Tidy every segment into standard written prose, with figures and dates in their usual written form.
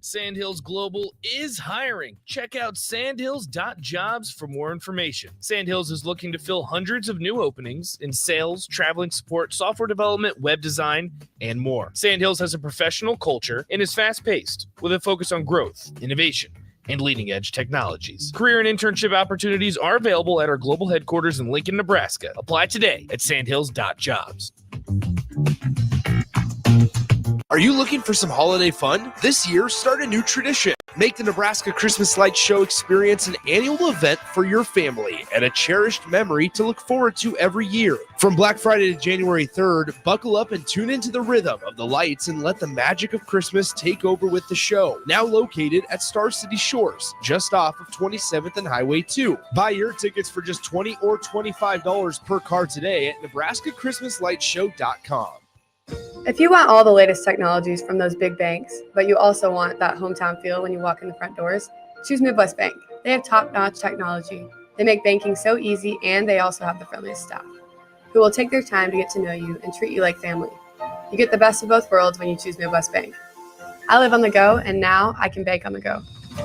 Sandhills Global is hiring. Check out sandhills.jobs for more information. Sandhills is looking to fill hundreds of new openings in sales, traveling support, software development, web design, and more. Sandhills has a professional culture and is fast-paced with a focus on growth, innovation, and leading-edge technologies. Career and internship opportunities are available at our global headquarters in Lincoln, Nebraska. Apply today at sandhills.jobs. Are you looking for some holiday fun? This year, start a new tradition. Make the Nebraska Christmas Light Show experience an annual event for your family and a cherished memory to look forward to every year. From Black Friday to January 3rd, buckle up and tune into the rhythm of the lights and let the magic of Christmas take over with the show. Now located at Star City Shores, just off of 27th and Highway 2. Buy your tickets for just $20 or $25 per car today at NebraskaChristmasLightShow.com. If you want all the latest technologies from those big banks, but you also want that hometown feel when you walk in the front doors, choose Midwest Bank. They have top-notch technology. They make banking so easy, and they also have the friendliest staff, who will take their time to get to know you and treat you like family. You get the best of both worlds when you choose Midwest Bank. I live on the go, and now I can bank on the go.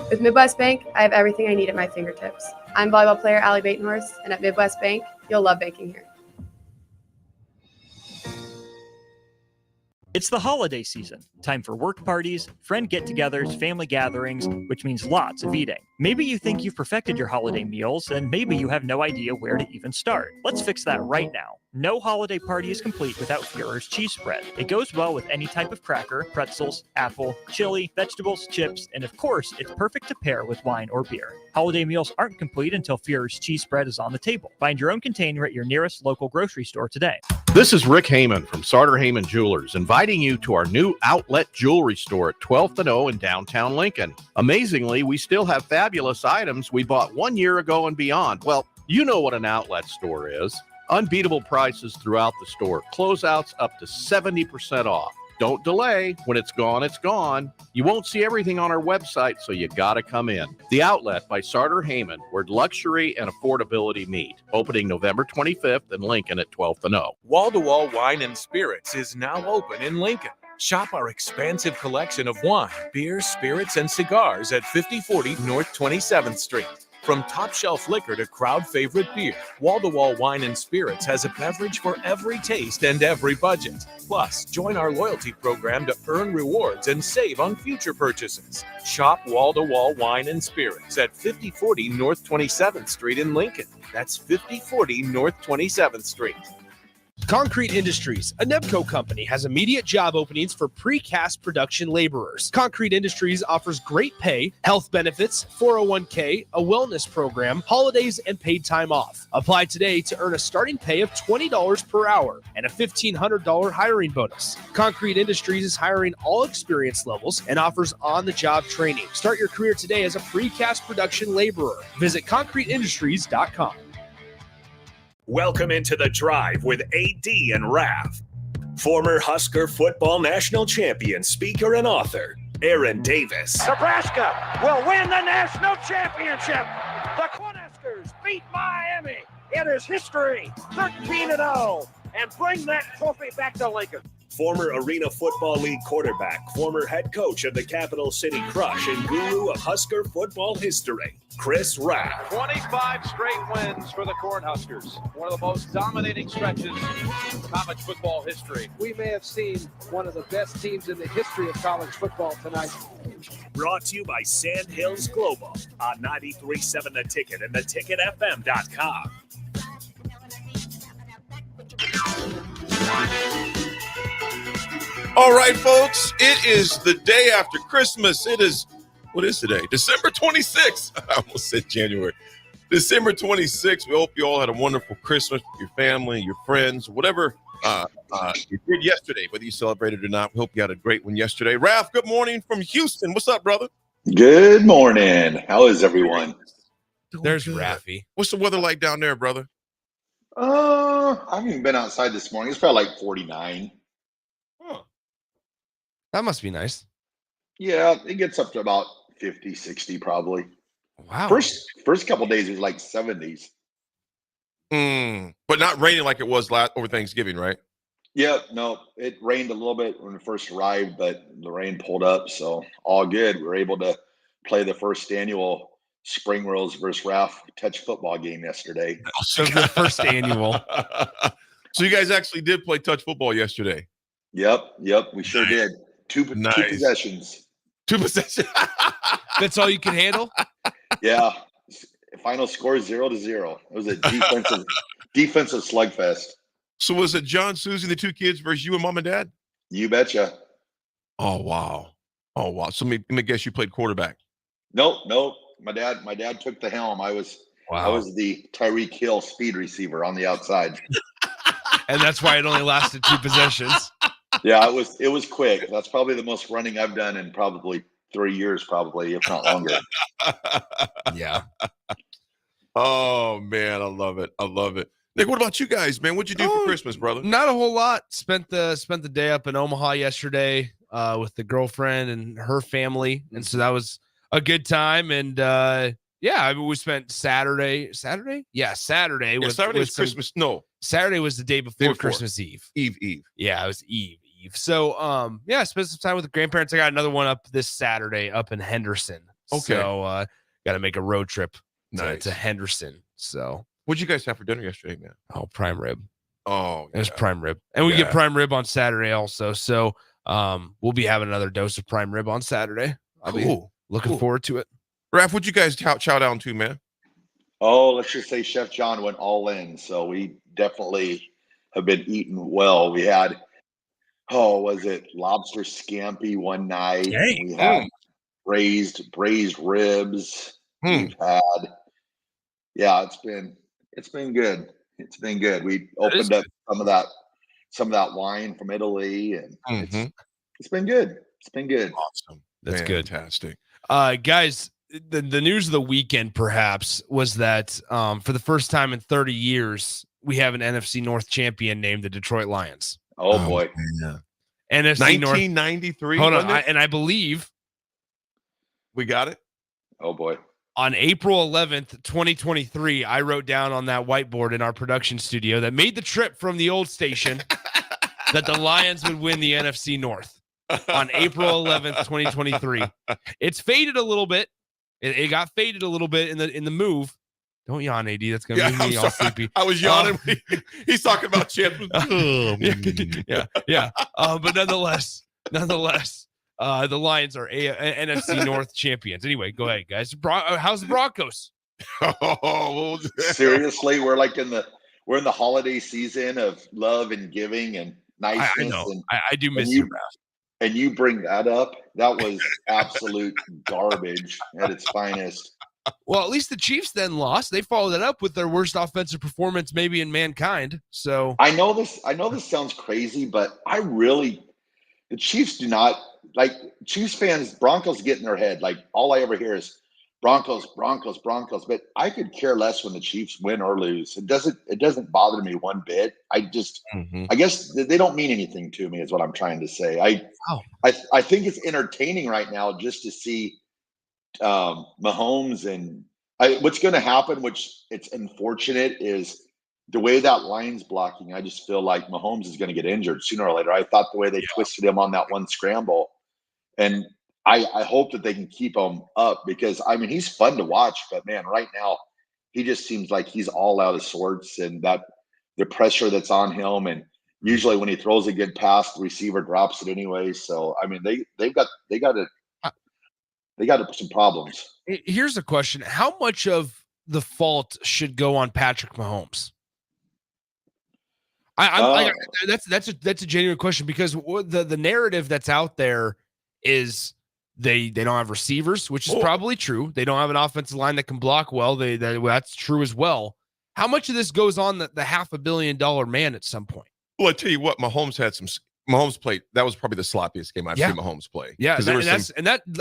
With Midwest Bank, I have everything I need at my fingertips. I'm volleyball player Allie Batenhorst, and at Midwest Bank, you'll love banking here. It's the holiday season. Time for work parties, friend get-togethers, family gatherings, which means lots of eating. Maybe you think you've perfected your holiday meals, and maybe you have no idea where to even start. Let's fix that right now. No holiday party is complete without Führer's cheese spread. It goes well with any type of cracker, pretzels, apple, chili, vegetables, chips, and of course, it's perfect to pair with wine or beer. Holiday meals aren't complete until Führer's cheese spread is on the table. Find your own container at your nearest local grocery store today. This is Rick Heyman from Sartor Heyman Jewelers, inviting you to our new outlet jewelry store at 12th and O in downtown Lincoln. Amazingly, we still have fabulous items we bought 1 year ago and beyond. Well, you know what an outlet store is. Unbeatable prices throughout the store. Closeouts up to 70% off. Don't delay. When it's gone, it's gone. You won't see everything on our website, so you gotta come in. The Outlet by Sartor Heyman, where luxury and affordability meet. Opening November 25th in Lincoln at 12th and O. Wall-to-Wall Wine and Spirits is now open in Lincoln. Shop our expansive collection of wine, beer, spirits, and cigars at 5040 North 27th Street. From top-shelf liquor to crowd-favorite beer, Wall-to-Wall Wine and Spirits has a beverage for every taste and every budget. Plus, join our loyalty program to earn rewards and save on future purchases. Shop Wall-to-Wall Wine and Spirits at 5040 North 27th Street in Lincoln. That's 5040 North 27th Street. Concrete Industries, a Nebco company, has immediate job openings for precast production laborers. Concrete Industries offers great pay, health benefits, 401k, a wellness program, holidays, and paid time off. Apply today to earn a starting pay of $20 per hour and a $1,500 hiring bonus. Concrete Industries is hiring all experience levels and offers on-the-job training. Start your career today as a precast production laborer. Visit concreteindustries.com. Welcome into The Drive with AD and Raff. Former Husker football national champion, speaker, and author, Aaron Davis. Nebraska will win the national championship. The Cornhuskers beat Miami. It is history, 13-0, and bring that trophy back to Lincoln. Former Arena Football League quarterback, former head coach of the Capital City Crush, and guru of Husker football history, Chris Raff. 25 straight wins for the Cornhuskers. One of the most dominating stretches in college football history. We may have seen one of the best teams in the history of college football tonight. Brought to you by Sandhills Global on 93.7 The Ticket and theticketfm.com. All right, folks, it is the day after Christmas. It is, what is today? December 26th. I almost said January. December 26th. We hope you all had a wonderful Christmas with your family, your friends, whatever you did yesterday, whether you celebrated or not. We hope you had a great one yesterday. Raff, good morning from Houston. What's up, brother? Good morning. How is everyone? There's Raffy. What's the weather like down there, brother? I haven't even been outside this morning. It's probably like 49. That must be nice. Yeah, it gets up to about 50, 60 probably. Wow. First couple of days it was like 70s. But not raining like it was over Thanksgiving, right? Yep, no, it rained a little bit when we first arrived, but the rain pulled up, so all good. We were able to play the first annual Spring Rose versus Raff touch football game yesterday. So the first annual. So you guys actually did play touch football yesterday. Yep, we sure did. Two possessions. 2 possessions. That's all you can handle? Yeah. Final score 0-0. It was a defensive slugfest. So was it John, Susie, the 2 kids versus you and mom and dad? You betcha. Oh wow. So let me guess, you played quarterback. Nope. My dad took the helm. I was the Tyreek Hill speed receiver on the outside. And that's why it only lasted 2 possessions. Yeah, it was quick. That's probably the most running I've done in probably 3 years, if not longer. Yeah. Oh man, I love it. Nick, what about you guys, man? What'd you do for Christmas, brother? Not a whole lot. Spent the day up in Omaha yesterday with the girlfriend and her family, and so that was a good time. And we spent Saturday. Yeah, Saturday was Christmas. No, Saturday was the day before Christmas Eve. Eve. Yeah, it was Eve. So I spent some time with the grandparents. I got another one up this Saturday up in Henderson. Okay. So got to make a road trip to Henderson. So what'd you guys have for dinner yesterday, man? Oh, prime rib. Oh, it was prime rib. And we get prime rib on Saturday also. So we'll be having another dose of prime rib on Saturday. I'll be looking forward to it. Raff, what'd you guys chow down to, man? Oh, let's just say Chef John went all in. So we definitely have been eating well. We had, was it lobster scampi one night? Dang. We had braised ribs. We've had, it's been good. It's been good. We opened up some of that wine from Italy, and it's been good. It's been good. Awesome. That's fantastic. Guys, the news of the weekend perhaps was that for the first time in 30 years, we have an NFC North champion named the Detroit Lions. Oh boy. Yeah. NFC 1993. Hold on. I believe we got it. Oh boy. On April 11th, 2023, I wrote down on that whiteboard in our production studio that made the trip from the old station that the Lions would win the NFC North on April 11th, 2023. It's faded a little bit. It got faded a little bit in the move. Don't yawn, AD. That's gonna make me all sleepy. I was yawning. He's talking about champs. Yeah. But nonetheless, the Lions are NFC North champions. Anyway, go ahead, guys. How's the Broncos? Seriously, we're in the holiday season of love and giving and niceness. I know. I do miss you, Raff. And you bring that up. That was absolute garbage at its finest. Well, at least the Chiefs then lost. They followed it up with their worst offensive performance maybe in mankind. So I know this sounds crazy, but the Chiefs do not like Chiefs fans. Broncos get in their head. Like all I ever hear is Broncos. But I could care less when the Chiefs win or lose. It doesn't bother me one bit. I guess they don't mean anything to me is what I'm trying to say. I think it's entertaining right now just to see Mahomes and what's going to happen, which it's unfortunate, is the way that line's blocking. I just feel like Mahomes is going to get injured sooner or later. I thought the way they twisted him on that one scramble, and I hope that they can keep him up because he's fun to watch, but man, right now he just seems like he's all out of sorts, and that the pressure that's on him, and usually when he throws a good pass, the receiver drops it anyway. So they got some problems. Here's a question: how much of the fault should go on Patrick Mahomes? That's a genuine question because the narrative that's out there is they don't have receivers, which is probably true. They don't have an offensive line that can block well. That's true as well. How much of this goes on the $500 million man at some point? Well, I tell you what, Mahomes played. That was probably the sloppiest game I've seen Mahomes play. Yeah,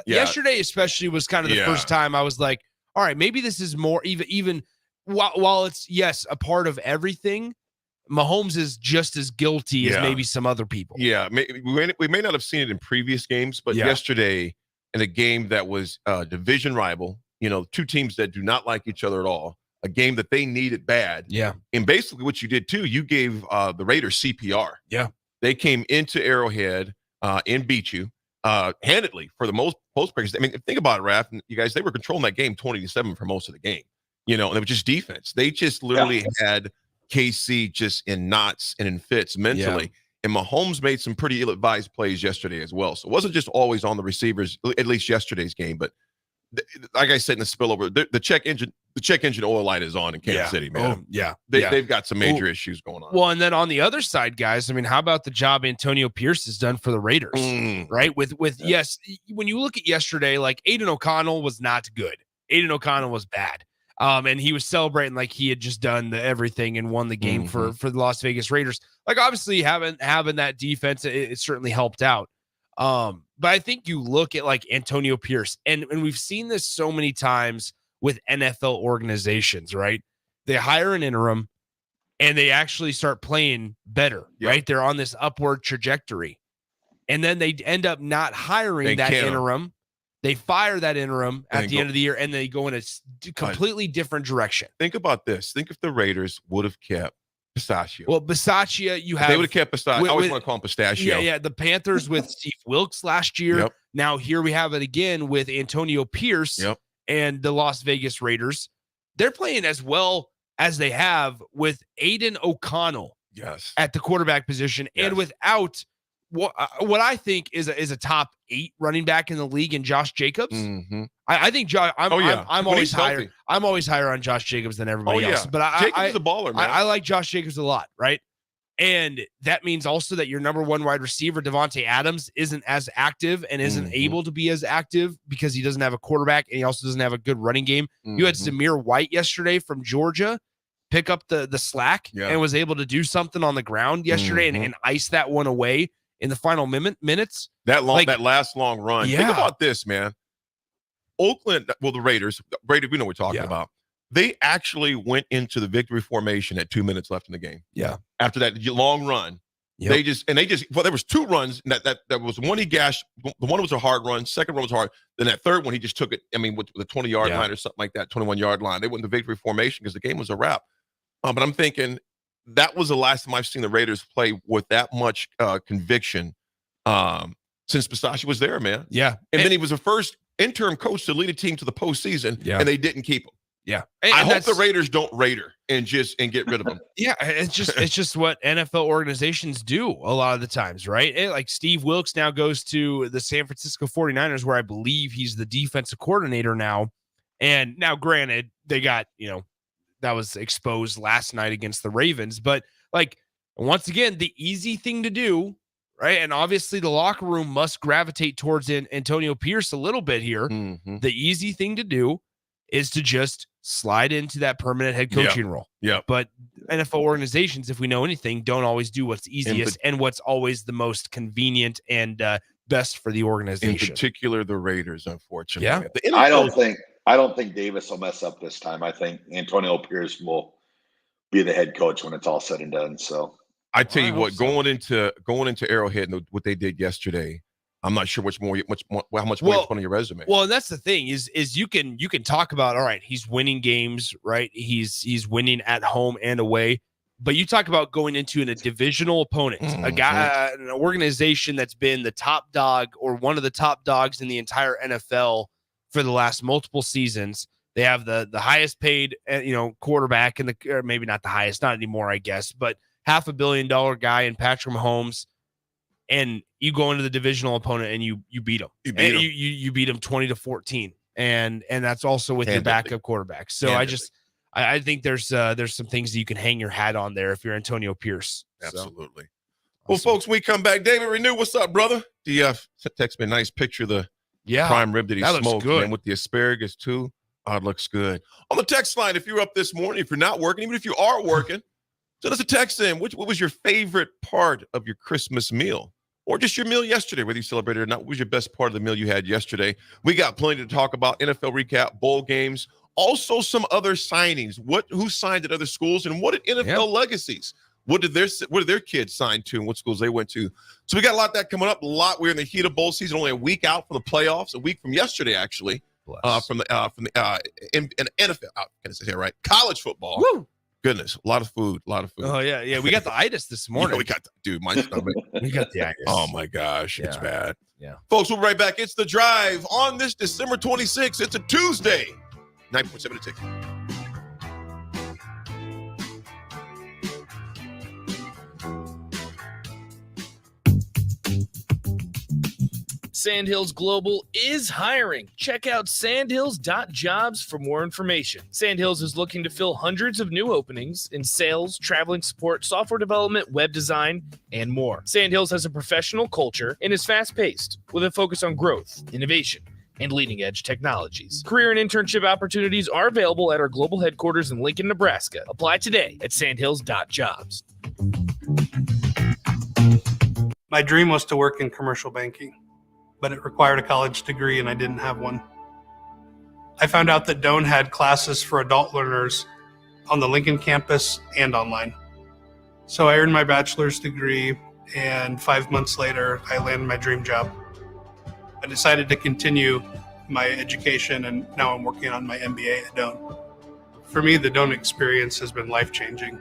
yesterday especially was kind of the first time I was like, all right, maybe this is more even while it's a part of everything. Mahomes is just as guilty as maybe some other people. Yeah, we may not have seen it in previous games, but yesterday in a game that was division rival, two teams that do not like each other at all, a game that they needed bad. Yeah. And basically what you did too, you gave the Raiders CPR. Yeah. They came into Arrowhead and beat you handedly for the most because I mean, think about it, Raff, and you guys, they were controlling that game 20-7 for most of the game. And it was just defense. They just literally had KC just in knots and in fits mentally. Yeah. And Mahomes made some pretty ill-advised plays yesterday as well. So it wasn't just always on the receivers, at least yesterday's game. But like I said in the spillover, the check engine oil light is on in Kansas City, man. They've got some major issues going on. Well, and then on the other side, guys, I mean, how about the job Antonio Pierce has done for the Raiders, right? Yes, when you look at yesterday, like Aiden O'Connell was not good. Aiden O'Connell was bad. And he was celebrating like he had just done everything and won the game for the Las Vegas Raiders. Like, obviously, having that defense, it certainly helped out. But I think you look at like Antonio Pierce, and we've seen this so many times with NFL organizations, right? They hire an interim and they actually start playing better, right? They're on this upward trajectory. And then they end up not hiring interim. They fire that interim at the end of the year, and they go in a completely different direction. Think about this. Think if the Raiders would have kept Pistachio. Well, Bisaccia, they would have kept Pistachio. I always want to call him Pistachio. Yeah. The Panthers with Steve Wilkes last year. Yep. Now here we have it again with Antonio Pierce and the Las Vegas Raiders. They're playing as well as they have with Aiden O'Connell at the quarterback position and without what I think is a top 8 running back in the league in Josh Jacobs. I think I'm always higher. I'm always higher on Josh Jacobs than everybody else. But Jacobs is a baller, man. I like Josh Jacobs a lot, right? And that means also that your number 1 wide receiver, Devontae Adams, isn't as active and isn't able to be as active because he doesn't have a quarterback and he also doesn't have a good running game. You had Zamir White yesterday from Georgia pick up the slack and was able to do something on the ground yesterday and ice that one away in the final minutes. That last long run. Think about this, man. Oakland, the Raiders, Brady, we know what we're talking about. They actually went into the victory formation at 2 minutes left in the game. Yeah. After that long run, there was 2 runs that was one he gashed. The one was a hard run. Second one was hard. Then that third one, he just took it. I mean, with the 20-yard line or something like that, 21-yard line. They went into victory formation because the game was a wrap. But I'm thinking that was the last time I've seen the Raiders play with that much conviction since Pistachio was there, man. Yeah. And then he was the first interim coach to lead a team to the postseason, and they didn't keep him. Yeah. I hope the Raiders don't Raider and get rid of him. It's just what NFL organizations do a lot of the times, right? Like Steve Wilkes now goes to the San Francisco 49ers, where I believe he's the defensive coordinator now. And now, granted, they got, that was exposed last night against the Ravens. But, like, once again, the easy thing to do, right? And obviously the locker room must gravitate towards Antonio Pierce a little bit here. The easy thing to do is to just slide into that permanent head coaching role. Yeah. But NFL organizations, if we know anything, don't always do what's easiest and what's always the most convenient and best for the organization. In particular, the Raiders, unfortunately. Yeah. I don't think Davis will mess up this time. I think Antonio Pierce will be the head coach when it's all said and done. So I tell you what, going into Arrowhead and what they did yesterday, I'm not sure how much more you put on your resume. Well, and that's the thing is you can talk about, all right, he's winning games, right? He's winning at home and away. But you talk about going into a divisional opponent, a guy, an organization that's been the top dog or one of the top dogs in the entire NFL for the last multiple seasons. They have the highest paid, quarterback or maybe not the highest, not anymore, I guess, but $500 million guy in Patrick Mahomes. And you go into the divisional opponent and you beat them. You beat them 20-14, and that's also with your backup quarterback. So I think there's some things that you can hang your hat on there if you're Antonio Pierce. Absolutely. So. Well, folks, when we come back, David Renew, what's up, brother? DF text me a nice picture of the prime rib that he smoked, and with the asparagus too. Oh, it looks good. On the text line, if you're up this morning, if you're not working, even if you are working, send us a text in. What was your favorite part of your Christmas meal? Or just your meal yesterday, whether you celebrated or not. What was your best part of the meal you had yesterday? We got plenty to talk about. NFL recap, bowl games, also some other signings. Who signed at other schools, and what did NFL legacies? What did their kids sign to, and what schools they went to? So we got a lot of that coming up. We're in the heat of bowl season, only a week out from the playoffs, a week from yesterday, actually. From the NFL. Can I say here right? College football. Woo! Goodness, a lot of food. Oh yeah. We got the itis this morning. We got my stomach. We got the itis. Oh my gosh, it's bad. Yeah. Folks, we'll be right back. It's The Drive on this December 26th. It's a Tuesday. 9.7 The Ticket. Sandhills Global is hiring. Check out sandhills.jobs for more information. Sandhills is looking to fill hundreds of new openings in sales, traveling support, software development, web design, and more. Sandhills has a professional culture and is fast-paced with a focus on growth, innovation, and leading-edge technologies. Career and internship opportunities are available at our global headquarters in Lincoln, Nebraska. Apply today at sandhills.jobs. My dream was to work in commercial banking, but it required a college degree and I didn't have one. I found out that Doane had classes for adult learners on the Lincoln campus and online. So I earned my bachelor's degree, and 5 months later, I landed my dream job. I decided to continue my education, and now I'm working on my MBA at Doane. For me, the Doane experience has been life-changing.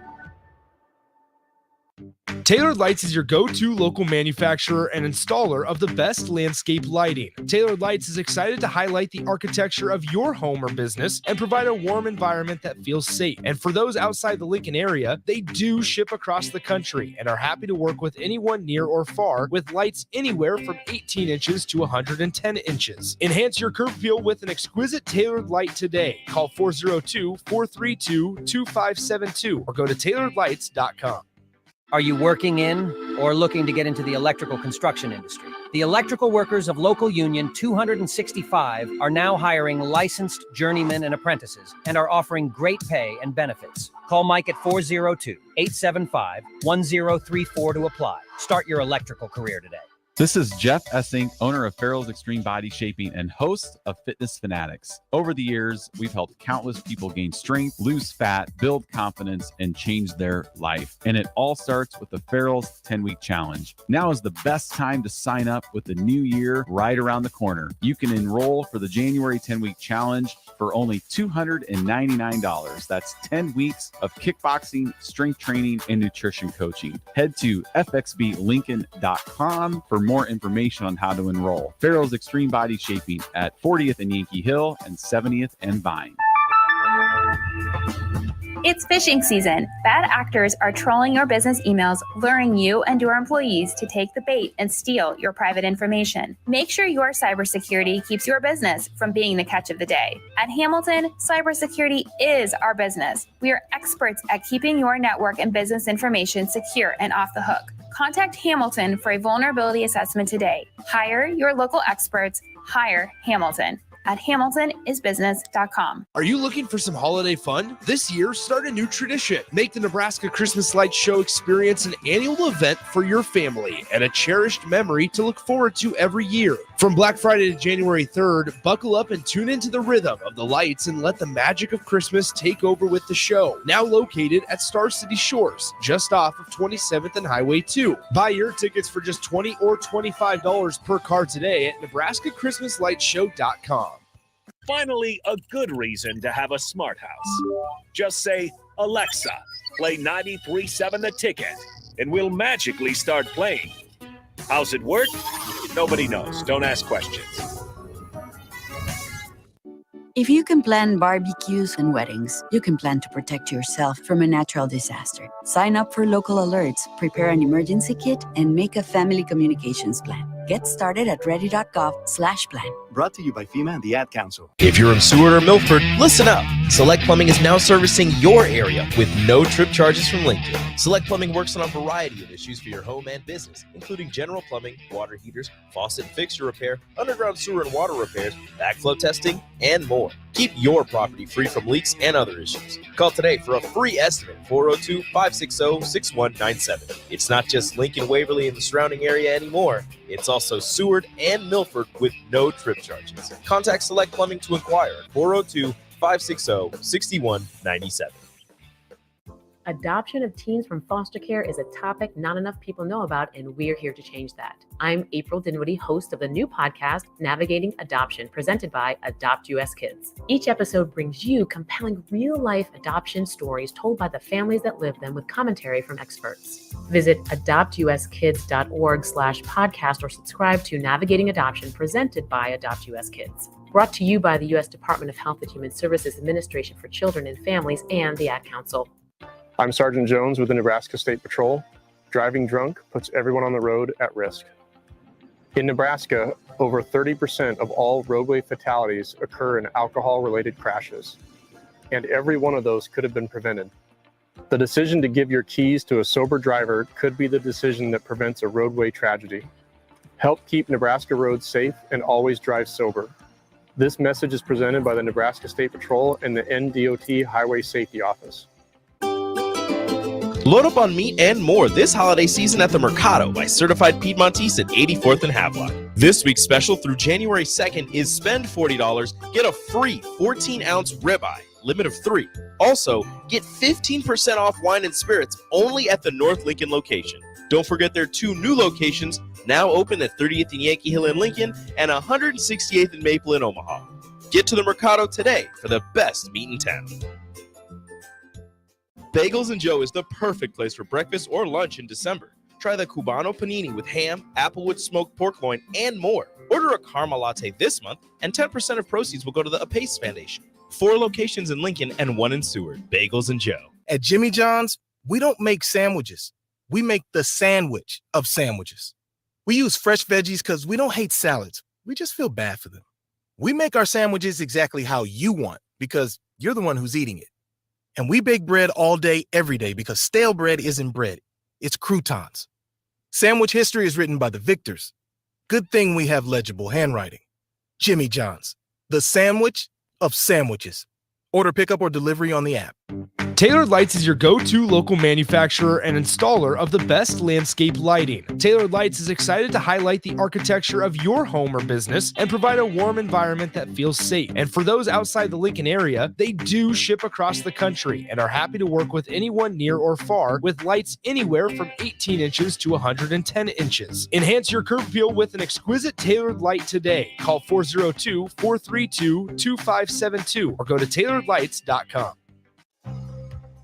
Tailored Lights is your go-to local manufacturer and installer of the best landscape lighting. Tailored Lights is excited to highlight the architecture of your home or business and provide a warm environment that feels safe. And for those outside the Lincoln area, they do ship across the country and are happy to work with anyone near or far with lights anywhere from 18 inches to 110 inches. Enhance your curb appeal with an exquisite tailored light today. Call 402-432-2572 or go to tailoredlights.com. Are you working in or looking to get into the electrical construction industry? The Electrical Workers of Local Union 265 are now hiring licensed journeymen and apprentices and are offering great pay and benefits. Call Mike at 402-875-1034 to apply. Start your electrical career today. This is Jeff Essing, owner of Farrell's Extreme Body Shaping and host of Fitness Fanatics. Over the years, we've helped countless people gain strength, lose fat, build confidence, and change their life. And it all starts with the Farrell's 10-Week Challenge. Now is the best time to sign up with the new year right around the corner. You can enroll for the January 10-Week Challenge for only $299. That's 10 weeks of kickboxing, strength training, and nutrition coaching. Head to fxblincoln.com for more information on how to enroll. Farrell's Extreme Body Shaping at 40th and Yankee Hill and 70th and Vine. It's phishing season. Bad actors are trolling your business emails, luring you and your employees to take the bait and steal your private information. Make sure your cybersecurity keeps your business from being the catch of the day. At Hamilton, cybersecurity is our business. We are experts at keeping your network and business information secure and off the hook. Contact Hamilton for a vulnerability assessment today. Hire your local experts. Hire Hamilton at hamiltonisbusiness.com. Are you looking for some holiday fun? This year, start a new tradition. Make the Nebraska Christmas Lights Show experience an annual event for your family and a cherished memory to look forward to every year. From Black Friday to January 3rd, buckle up and tune into the rhythm of the lights and let the magic of Christmas take over with the show. Now located at Star City Shores, just off of 27th and Highway 2. Buy your tickets for just $20 or $25 per car today at NebraskaChristmasLightShow.com. Finally, a good reason to have a smart house. Just say, Alexa, play 93.7 The Ticket, and we'll magically start playing. How's it work? Nobody knows. Don't ask questions. If you can plan barbecues and weddings, you can plan to protect yourself from a natural disaster. Sign up for local alerts, prepare an emergency kit, and make a family communications plan. Get started at ready.gov/plan. Brought to you by FEMA and the Ad Council. If you're in Seward or Milford, listen up. Select Plumbing is now servicing your area with no trip charges from Lincoln. Select Plumbing works on a variety of issues for your home and business, including general plumbing, water heaters, faucet and fixture repair, underground sewer and water repairs, backflow testing, and more. Keep your property free from leaks and other issues. Call today for a free estimate, 402-560-6197. It's not just Lincoln, Waverly, and the surrounding area anymore. It's also Seward and Milford with no trip charges. Contact Select Plumbing to inquire at 402-560-6197. Adoption of teens from foster care is a topic not enough people know about, and we're here to change that. I'm April Dinwiddie, host of the new podcast, Navigating Adoption, presented by Adopt US Kids. Each episode brings you compelling real-life adoption stories told by the families that live them with commentary from experts. Visit adoptuskids.org/podcast or subscribe to Navigating Adoption, presented by Adopt US Kids. Brought to you by the U.S. Department of Health and Human Services Administration for Children and Families and the Ad Council. I'm Sergeant Jones with the Nebraska State Patrol. Driving drunk puts everyone on the road at risk. In Nebraska, over 30% of all roadway fatalities occur in alcohol-related crashes, and every one of those could have been prevented. The decision to give your keys to a sober driver could be the decision that prevents a roadway tragedy. Help keep Nebraska roads safe and always drive sober. This message is presented by the Nebraska State Patrol and the NDOT Highway Safety Office. Load up on meat and more this holiday season at the Mercado by Certified Piedmontese at 84th and Havelock. This week's special through January 2nd is spend $40, get a free 14-ounce ribeye, limit of 3. Also, get 15% off wine and spirits only at the North Lincoln location. Don't forget their 2 new locations, now open at 30th and Yankee Hill in Lincoln and 168th and Maple in Omaha. Get to the Mercado today for the best meat in town. Bagels and Joe is the perfect place for breakfast or lunch in December. Try the Cubano panini with ham, applewood smoked pork loin, and more. Order a caramel latte this month, and 10% of proceeds will go to the Apace Foundation. 4 locations in Lincoln and 1 in Seward. Bagels and Joe. At Jimmy John's, we don't make sandwiches. We make the sandwich of sandwiches. We use fresh veggies because we don't hate salads. We just feel bad for them. We make our sandwiches exactly how you want because you're the one who's eating it. And we bake bread all day, every day, because stale bread isn't bread. It's croutons. Sandwich history is written by the victors. Good thing we have legible handwriting. Jimmy John's, the sandwich of sandwiches. Order pickup or delivery on the app. Tailored Lights is your go-to local manufacturer and installer of the best landscape lighting. Tailored Lights is excited to highlight the architecture of your home or business and provide a warm environment that feels safe. And for those outside the Lincoln area, they do ship across the country and are happy to work with anyone near or far with lights anywhere from 18 inches to 110 inches. Enhance your curb appeal with an exquisite tailored light today. Call 402-432-2572 or go to tailoredlights.com.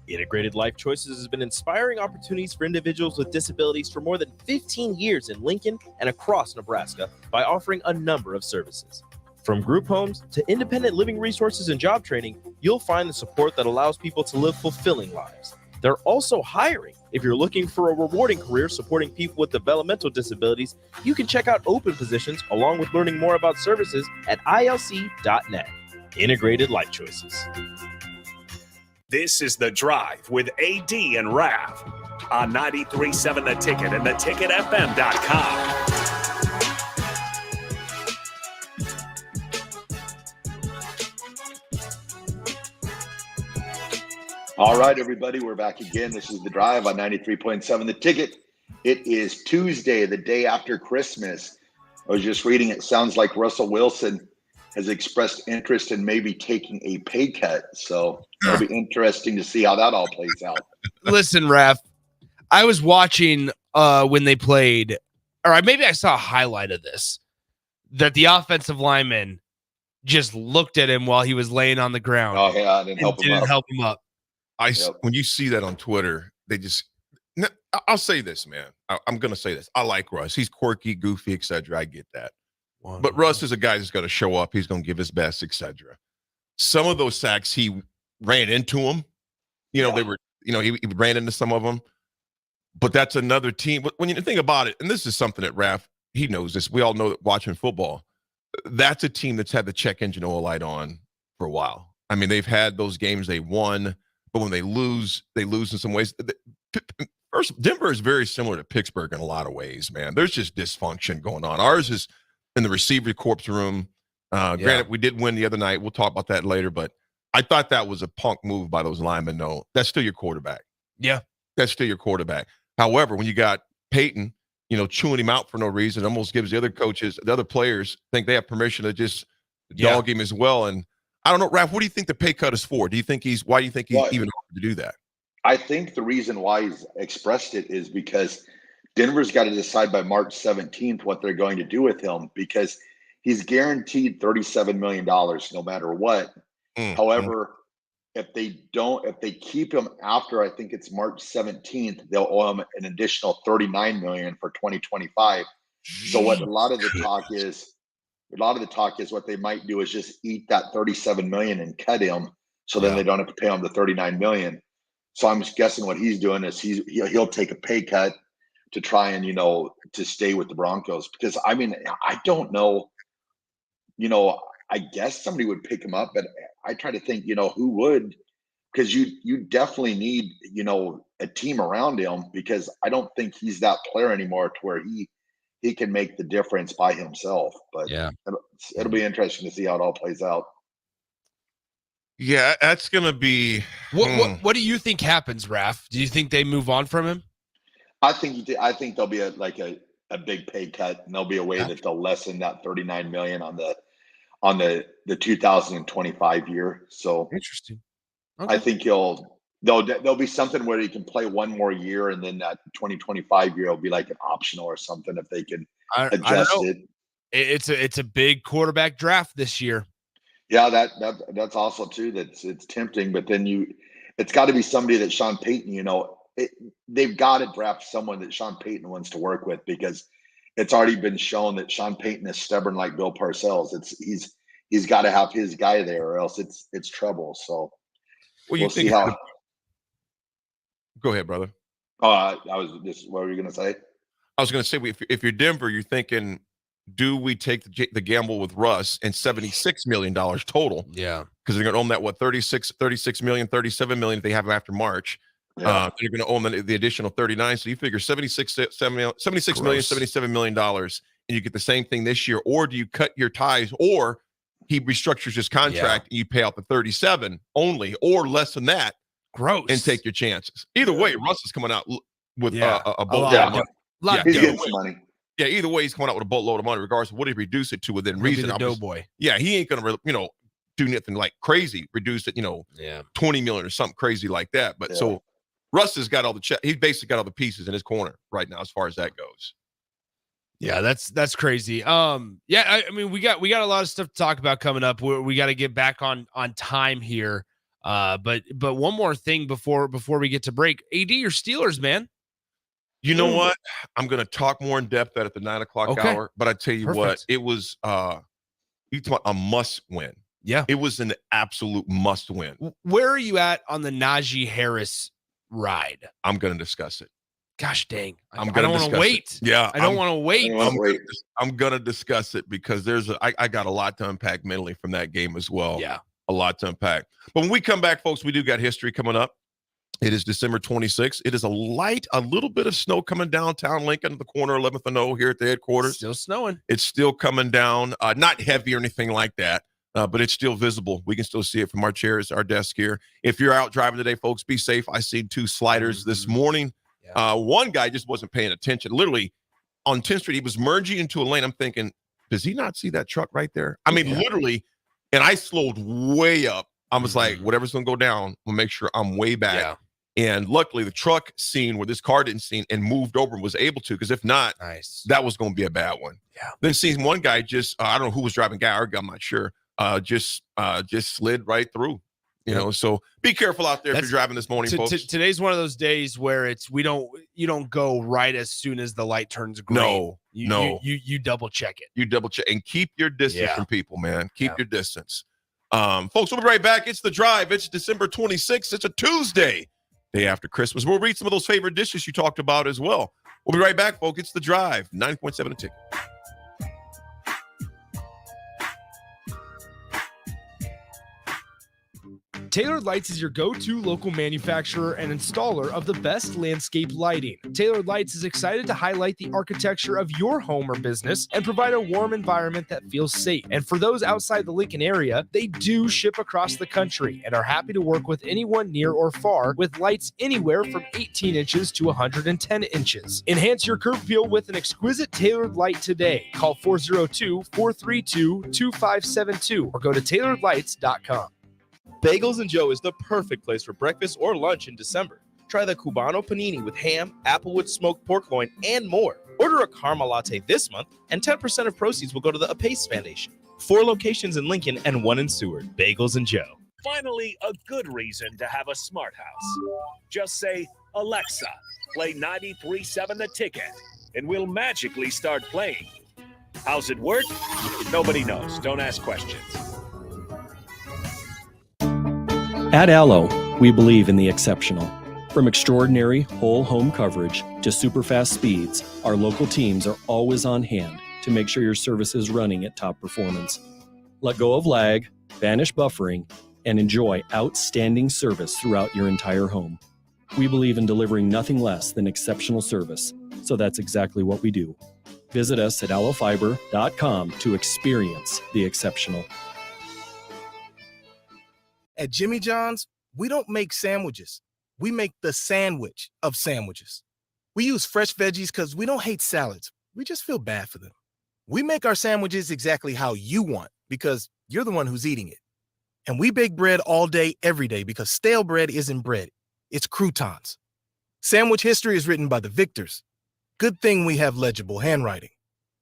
Integrated Life Choices has been inspiring opportunities for individuals with disabilities for more than 15 years in Lincoln and across Nebraska by offering a number of services. From group homes to independent living resources and job training, you'll find the support that allows people to live fulfilling lives. They're also hiring. If you're looking for a rewarding career supporting people with developmental disabilities, you can check out open positions along with learning more about services at ilc.net. Integrated Life Choices. This is The Drive with AD and Raff on 93.7 The Ticket and theticketfm.com. All right, everybody, we're back again. This is The Drive on 93.7 The Ticket. It is Tuesday, the day after Christmas. I was just reading, it sounds like Russell Wilson has expressed interest in maybe taking a pay cut. So it'll be interesting to see how that all plays out. Listen, Raff, I was watching when they played, or maybe I saw a highlight of this, that the offensive lineman just looked at him while he was laying on the ground. Oh, yeah, and didn't help him up. When you see that on Twitter, they just – I'll say this, man. I'm going to say this. I like Russ. He's quirky, goofy, etc. I get that. But Russ is a guy that's going to show up. He's going to give his best, etc. Some of those sacks, he ran into them. They were, he ran into some of them. But that's another team. But when you think about it, and this is something that Raff, he knows this. We all know that watching football, that's a team that's had the check engine oil light on for a while. I mean, they've had those games they won, but when they lose in some ways. First, Denver is very similar to Pittsburgh in a lot of ways, man. There's just dysfunction going on. Ours is in the receiver corps room. Granted, we did win the other night. We'll talk about that later, but I thought that was a punk move by those linemen. No, that's still your quarterback. Yeah. That's still your quarterback. However, when you got Peyton, chewing him out for no reason, almost gives the other coaches, the other players think they have permission to just dog him as well. And I don't know, Raff, what do you think the pay cut is for? Why do you think he's even offered to do that? I think the reason why he's expressed it is because Denver's got to decide by March 17th what they're going to do with him, because he's guaranteed $37 million no matter what. However, if they keep him after, I think it's March 17th, they'll owe him an additional $39 million for 2025. So what a lot of the talk is what they might do is just eat that $37 million and cut him, so then they don't have to pay him the $39 million. So I'm just guessing what he's doing is he'll take a pay cut to try and, to stay with the Broncos, because I mean, I don't know, I guess somebody would pick him up, but I try to think, who would, because you definitely need, a team around him, because I don't think he's that player anymore to where he can make the difference by himself. But it'll be interesting to see how it all plays out. Yeah, that's going to be. What do you think happens, Raff? Do you think they move on from him? I think there'll be a big pay cut, and there'll be a way that they'll lessen that $39 million on the 2025 year. So interesting. Okay. I think there'll be something where he can play one more year, and then that 2025 year will be like an optional or something if they can adjust it. It's a big quarterback draft this year. Yeah, that's also too. It's tempting, but then it's got to be somebody that Sean Payton, they've got to draft someone that Sean Payton wants to work with, because it's already been shown that Sean Payton is stubborn like Bill Parcells. He's got to have his guy there, or else it's trouble. So we'll see how. Go ahead, brother. I was just. What were you going to say? I was going to say, if you're Denver, you're thinking, do we take the gamble with Russ and $76 million total? Yeah. Because they're going to own that, 36 million, 37 million if they have him after March. Yeah. They're going to own the additional 39. So you figure $76 million, $77 million, and you get the same thing this year. Or do you cut your ties, or he restructures his contract and you pay out the 37 only, or less than that? Gross. And take your chances. Either way, Russ is coming out with a boatload of money. He gets money. Yeah, either way, he's coming out with a boatload of money, regardless of what he reduce it to within reason. The doughboy. Yeah, he ain't gonna, do nothing like crazy. Reduce it, 20 million or something crazy like that. But so Russ has got all the he's basically got all the pieces in his corner right now, as far as that goes. Yeah, that's crazy. I mean, we got a lot of stuff to talk about coming up. We got to get back on time here. But one more thing before we get to break. AD, your Steelers, man. You know what? I'm going to talk more in depth at the 9 o'clock hour, but I tell you what, it was you talk about a must win. Yeah, it was an absolute must win. Where are you at on the Najee Harris ride? I'm going to discuss it. Gosh dang, I don't want to wait. Yeah, I don't want to wait. I'm going to discuss it because I got a lot to unpack mentally from that game as well. Yeah, a lot to unpack. But when we come back, folks, we do got history coming up. It is December 26th. It is a little bit of snow coming downtown Lincoln, the corner 11th and O here at the headquarters. Still snowing. It's still coming down. Not heavy or anything like that, but it's still visible. We can still see it from our chairs, our desk here. If you're out driving today, folks, be safe. I seen 2 sliders this morning. Yeah. One guy just wasn't paying attention. Literally on 10th Street, he was merging into a lane. I'm thinking, does he not see that truck right there? I mean, literally, and I slowed way up. I was like, whatever's going to go down, we'll make sure I'm way back. Yeah. And luckily, the truck seen where this car didn't see and moved over and was able to, because if not, that was going to be a bad one. Yeah. Then seeing one guy just, I don't know who was driving, guy or girl, I'm not sure, just slid right through. You know, so be careful out there if you're driving this morning, folks. Today's one of those days where you don't go right as soon as the light turns green. No. You double check it. You double check and keep your distance from people, man. Keep your distance. Folks, we'll be right back. It's The Drive. It's December 26th. It's a Tuesday, day after Christmas. We'll read some of those favorite dishes you talked about as well. We'll be right back, folks. It's The Drive, 9.7 a ticket. Tailored Lights is your go-to local manufacturer and installer of the best landscape lighting. Tailored Lights is excited to highlight the architecture of your home or business and provide a warm environment that feels safe. And for those outside the Lincoln area, they do ship across the country and are happy to work with anyone near or far with lights anywhere from 18 inches to 110 inches. Enhance your curb appeal with an exquisite tailored light today. Call 402-432-2572 or go to tailoredlights.com. Bagels & Joe is the perfect place for breakfast or lunch in December. Try the Cubano Panini with ham, applewood smoked pork loin, and more. Order a caramel latte this month, and 10% of proceeds will go to the Apace Foundation. 4 locations in Lincoln and 1 in Seward. Bagels and Joe. Finally, a good reason to have a smart house. Just say, Alexa, play 93.7 The Ticket, and we'll magically start playing. How's it work? Nobody knows. Don't ask questions. At Allo, we believe in the exceptional. From extraordinary whole home coverage to super fast speeds, our local teams are always on hand to make sure your service is running at top performance. Let go of lag, banish buffering, and enjoy outstanding service throughout your entire home. We believe in delivering nothing less than exceptional service, so that's exactly what we do. Visit us at allofiber.com to experience the exceptional. At Jimmy John's, we don't make sandwiches. We make the sandwich of sandwiches. We use fresh veggies because we don't hate salads. We just feel bad for them. We make our sandwiches exactly how you want because you're the one who's eating it. And we bake bread all day, every day because stale bread isn't bread. It's croutons. Sandwich history is written by the victors. Good thing we have legible handwriting.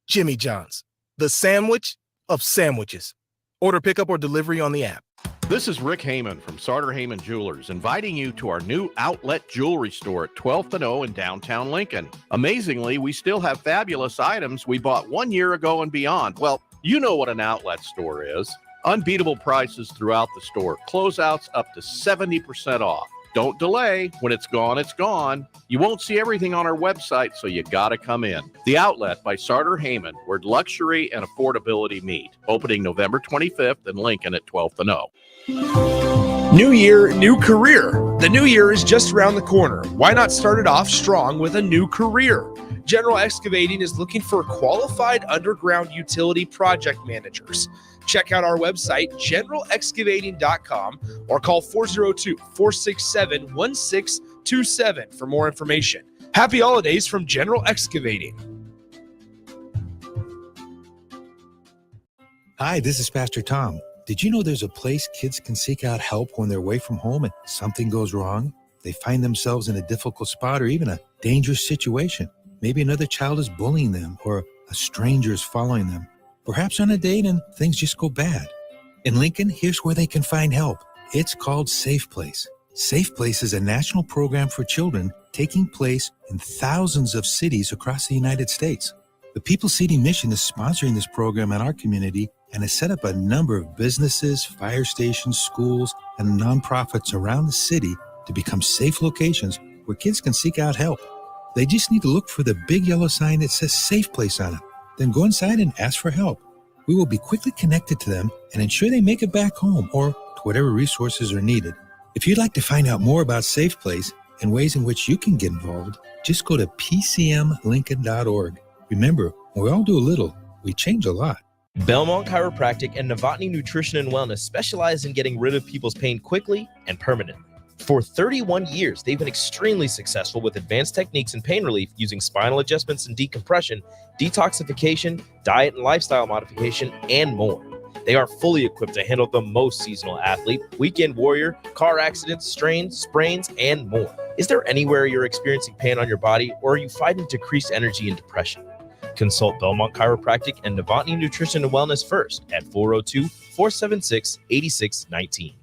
Jimmy John's, the sandwich of sandwiches. Order pickup or delivery on the app. This is Rick Heyman from Sartor Heyman Jewelers, inviting you to our new outlet jewelry store at 12th and O in downtown Lincoln. Amazingly, we still have fabulous items we bought 1 year ago and beyond. Well, you know what an outlet store is. Unbeatable prices throughout the store. Closeouts up to 70% off. Don't delay. When it's gone, it's gone. You won't see everything on our website, so you gotta come in. The Outlet by Sartor Heyman, where luxury and affordability meet. Opening November 25th in Lincoln at 12th and O. New year, new career. The new year is just around the corner. Why not start it off strong with a new career? General Excavating is looking for qualified underground utility project managers. Check out our website, generalexcavating.com, or call 402-467-1627 for more information. Happy holidays from General Excavating. Hi, this is Pastor Tom. Did you know there's a place kids can seek out help when they're away from home and something goes wrong? They find themselves in a difficult spot or even a dangerous situation. Maybe another child is bullying them or a stranger is following them. Perhaps on a date and things just go bad. In Lincoln, here's where they can find help. It's called Safe Place. Safe Place is a national program for children taking place in thousands of cities across the United States. The People City Mission is sponsoring this program in our community and has set up a number of businesses, fire stations, schools, and nonprofits around the city to become safe locations where kids can seek out help. They just need to look for the big yellow sign that says Safe Place on it. Then go inside and ask for help. We will be quickly connected to them and ensure they make it back home or to whatever resources are needed. If you'd like to find out more about Safe Place and ways in which you can get involved, just go to pcmlincoln.org. Remember, when we all do a little, we change a lot. Belmont Chiropractic and Novotny Nutrition and Wellness specialize in getting rid of people's pain quickly and permanently. For 31 years, they've been extremely successful with advanced techniques in pain relief using spinal adjustments and decompression, detoxification, diet and lifestyle modification, and more. They are fully equipped to handle the most seasonal athlete, weekend warrior, car accidents, strains, sprains, and more. Is there anywhere you're experiencing pain on your body, or are you fighting decreased energy and depression? Consult Belmont Chiropractic and Novotny Nutrition and Wellness first at 402-476-8619.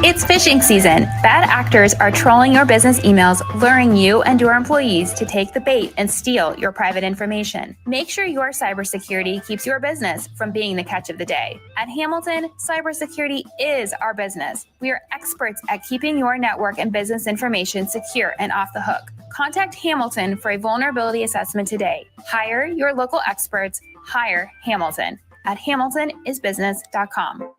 It's fishing season. Bad actors are trolling your business emails, luring you and your employees to take the bait and steal your private information. Make sure your cybersecurity keeps your business from being the catch of the day. At Hamilton, cybersecurity is our business. We are experts at keeping your network and business information secure and off the hook. Contact Hamilton for a vulnerability assessment today. Hire your local experts. Hire Hamilton at hamiltonisbusiness.com.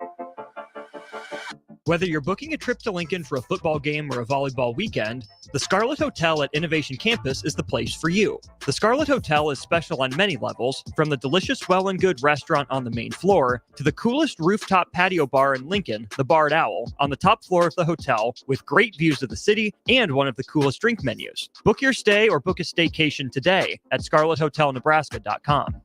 Whether you're booking a trip to Lincoln for a football game or a volleyball weekend, the Scarlet Hotel at Innovation Campus is the place for you. The Scarlet Hotel is special on many levels, from the delicious Well and Good restaurant on the main floor to the coolest rooftop patio bar in Lincoln, the Barred Owl, on the top floor of the hotel with great views of the city and one of the coolest drink menus. Book your stay or book a staycation today at scarlethotelnebraska.com.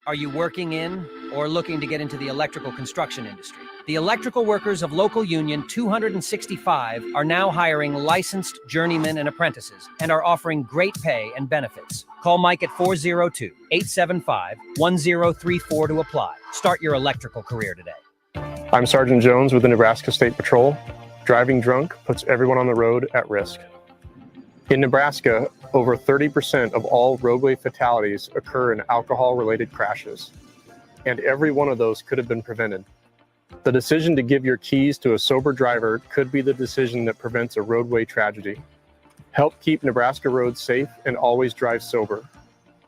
Are you working in or looking to get into the electrical construction industry? The electrical workers of local union 265 are now hiring licensed journeymen and apprentices and are offering great pay and benefits. Call Mike at 402-875-1034 to apply. Start your electrical career today. I'm Sergeant Jones with the Nebraska State Patrol. Driving drunk puts everyone on the road at risk. In Nebraska, over 30% of all roadway fatalities occur in alcohol-related crashes, and every one of those could have been prevented. The decision to give your keys to a sober driver could be the decision that prevents a roadway tragedy. Help keep Nebraska roads safe and always drive sober.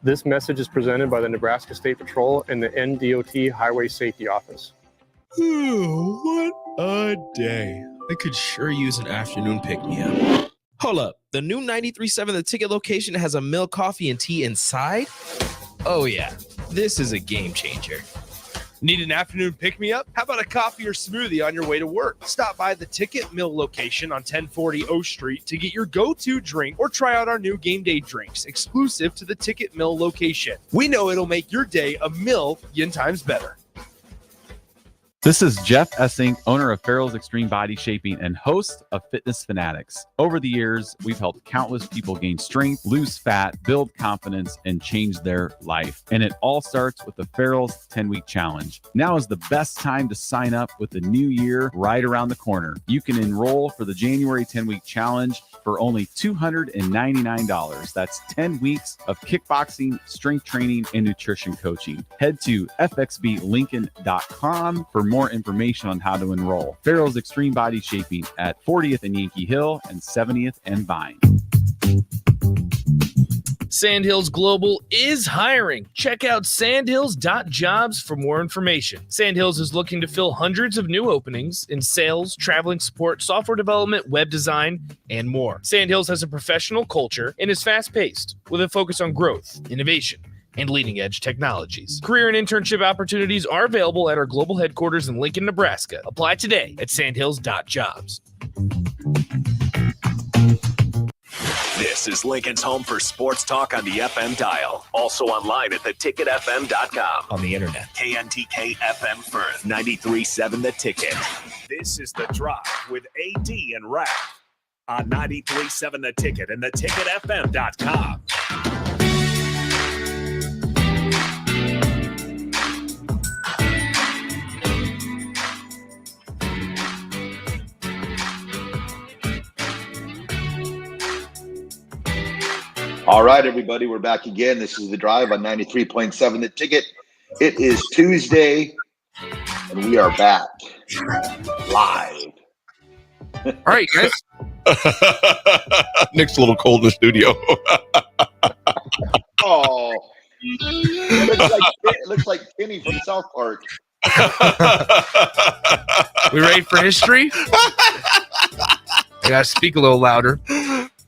This message is presented by the Nebraska State Patrol and the NDOT Highway Safety Office. What a day. I could sure use an afternoon pick-me-up. Hold up. The new 93.7 The Ticket location has a milk, coffee, and tea inside? Oh, yeah. This is a game changer. Need an afternoon pick-me-up? How about a coffee or smoothie on your way to work? Stop by the Ticket Mill location on 1040 O Street to get your go-to drink or try out our new game day drinks exclusive to the Ticket Mill location. We know it'll make your day a million times better. This is Jeff Essing, owner of Farrell's Extreme Body Shaping and host of Fitness Fanatics. Over the years, we've helped countless people gain strength, lose fat, build confidence, and change their life. And it all starts with the Farrell's 10-Week Challenge. Now is the best time to sign up with the new year right around the corner. You can enroll for the January 10-Week Challenge for only $299. That's 10 weeks of kickboxing, strength training, and nutrition coaching. Head to fxblincoln.com for more information on how to enroll. Farrell's Extreme Body Shaping at 40th and Yankee Hill and 70th and Vine. Sandhills Global is hiring. Check out sandhills.jobs for more information. Sandhills is looking to fill hundreds of new openings in sales, traveling support, software development, web design, and more. Sandhills has a professional culture and is fast-paced with a focus on growth, innovation, and leading-edge technologies. Career and internship opportunities are available at our global headquarters in Lincoln, Nebraska. Apply today at sandhills.jobs. This is Lincoln's home for sports talk on the FM dial. Also online at theticketfm.com. On the internet. KNTK FM Firth, 93.7 The Ticket. This is The Drive with AD and Raff on 93.7 The Ticket and theticketfm.com. All right, everybody, we're back again. This is The Drive on 93.7 The Ticket. It is Tuesday, and we are back live. All right, guys. Nick's a little cold in the studio. Oh, it looks like Kenny from South Park. We ready for history? I gotta speak a little louder.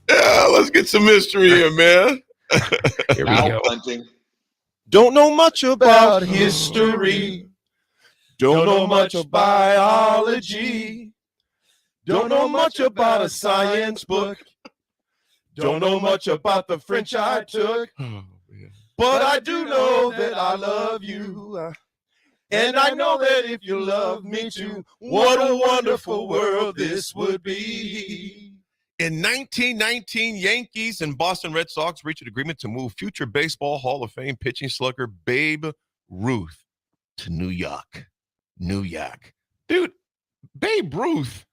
Yeah, let's get some mystery here, man. Here we go. Hunting. Don't know much about history. Don't know much of biology. Don't know much about a science book. Don't know much about the French I took. But I do know that I love you. And I know that if you love me too, what a wonderful world this would be. In 1919, Yankees and Boston Red Sox reached an agreement to move future Baseball Hall of Fame pitching slugger Babe Ruth to New York. New York. Dude, Babe Ruth,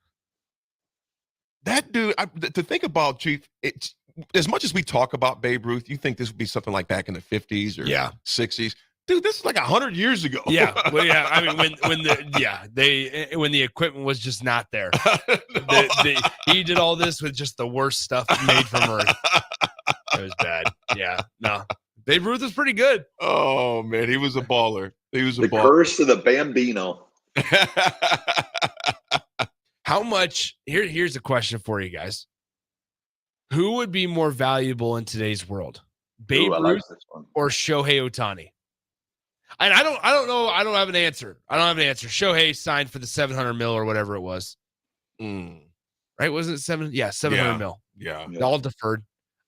that dude, to think about, Chief, it's, as much as we talk about Babe Ruth, you think this would be something like back in the 50s or 60s. Dude, this is like 100 years ago. Yeah, well, yeah. I mean, when the equipment was just not there, he did all this with just the worst stuff made from Earth. It was bad. Yeah, no. Babe Ruth is pretty good. Oh man, he was a baller. He was a baller. The curse of the Bambino. How much? Here's a question for you guys. Who would be more valuable in today's world, Babe Ruth or Shohei Ohtani? And I don't know. I don't have an answer. Shohei signed for the $700 million or whatever it was. Right? Wasn't it $700 million? Yeah. All deferred.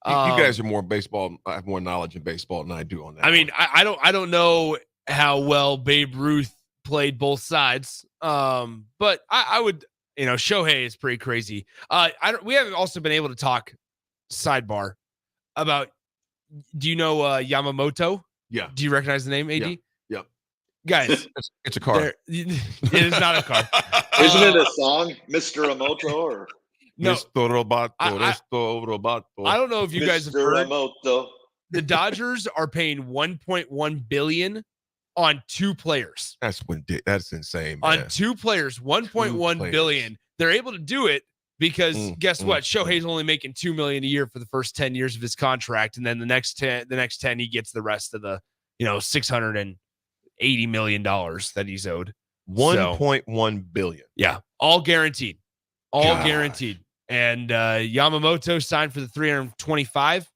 You guys are more baseball. I have more knowledge in baseball than I do on that. I mean, I don't know how well Babe Ruth played both sides. But I would, Shohei is pretty crazy. We haven't also been able to talk sidebar about, do you know Yamamoto? Yeah. Do you recognize the name, AD? Yeah. Yep. Guys, it's a car. It is not a car. Isn't it a song, Mr. Emoto? Or No. Mr. Roboto, Resto Roboto. I don't know if you guys have Mr. heard. Emoto. The Dodgers are paying $1.1 billion on 2 players. That's insane, man. On 2 players, $1.1 billion. They're able to do it because guess what? Shohei's only making $2 million a year for the first 10 years of his contract, and then the next 10 he gets the rest of the $680 million that he's owed. $1.1 billion. Yeah, all guaranteed, guaranteed. And Yamamoto signed for the 325,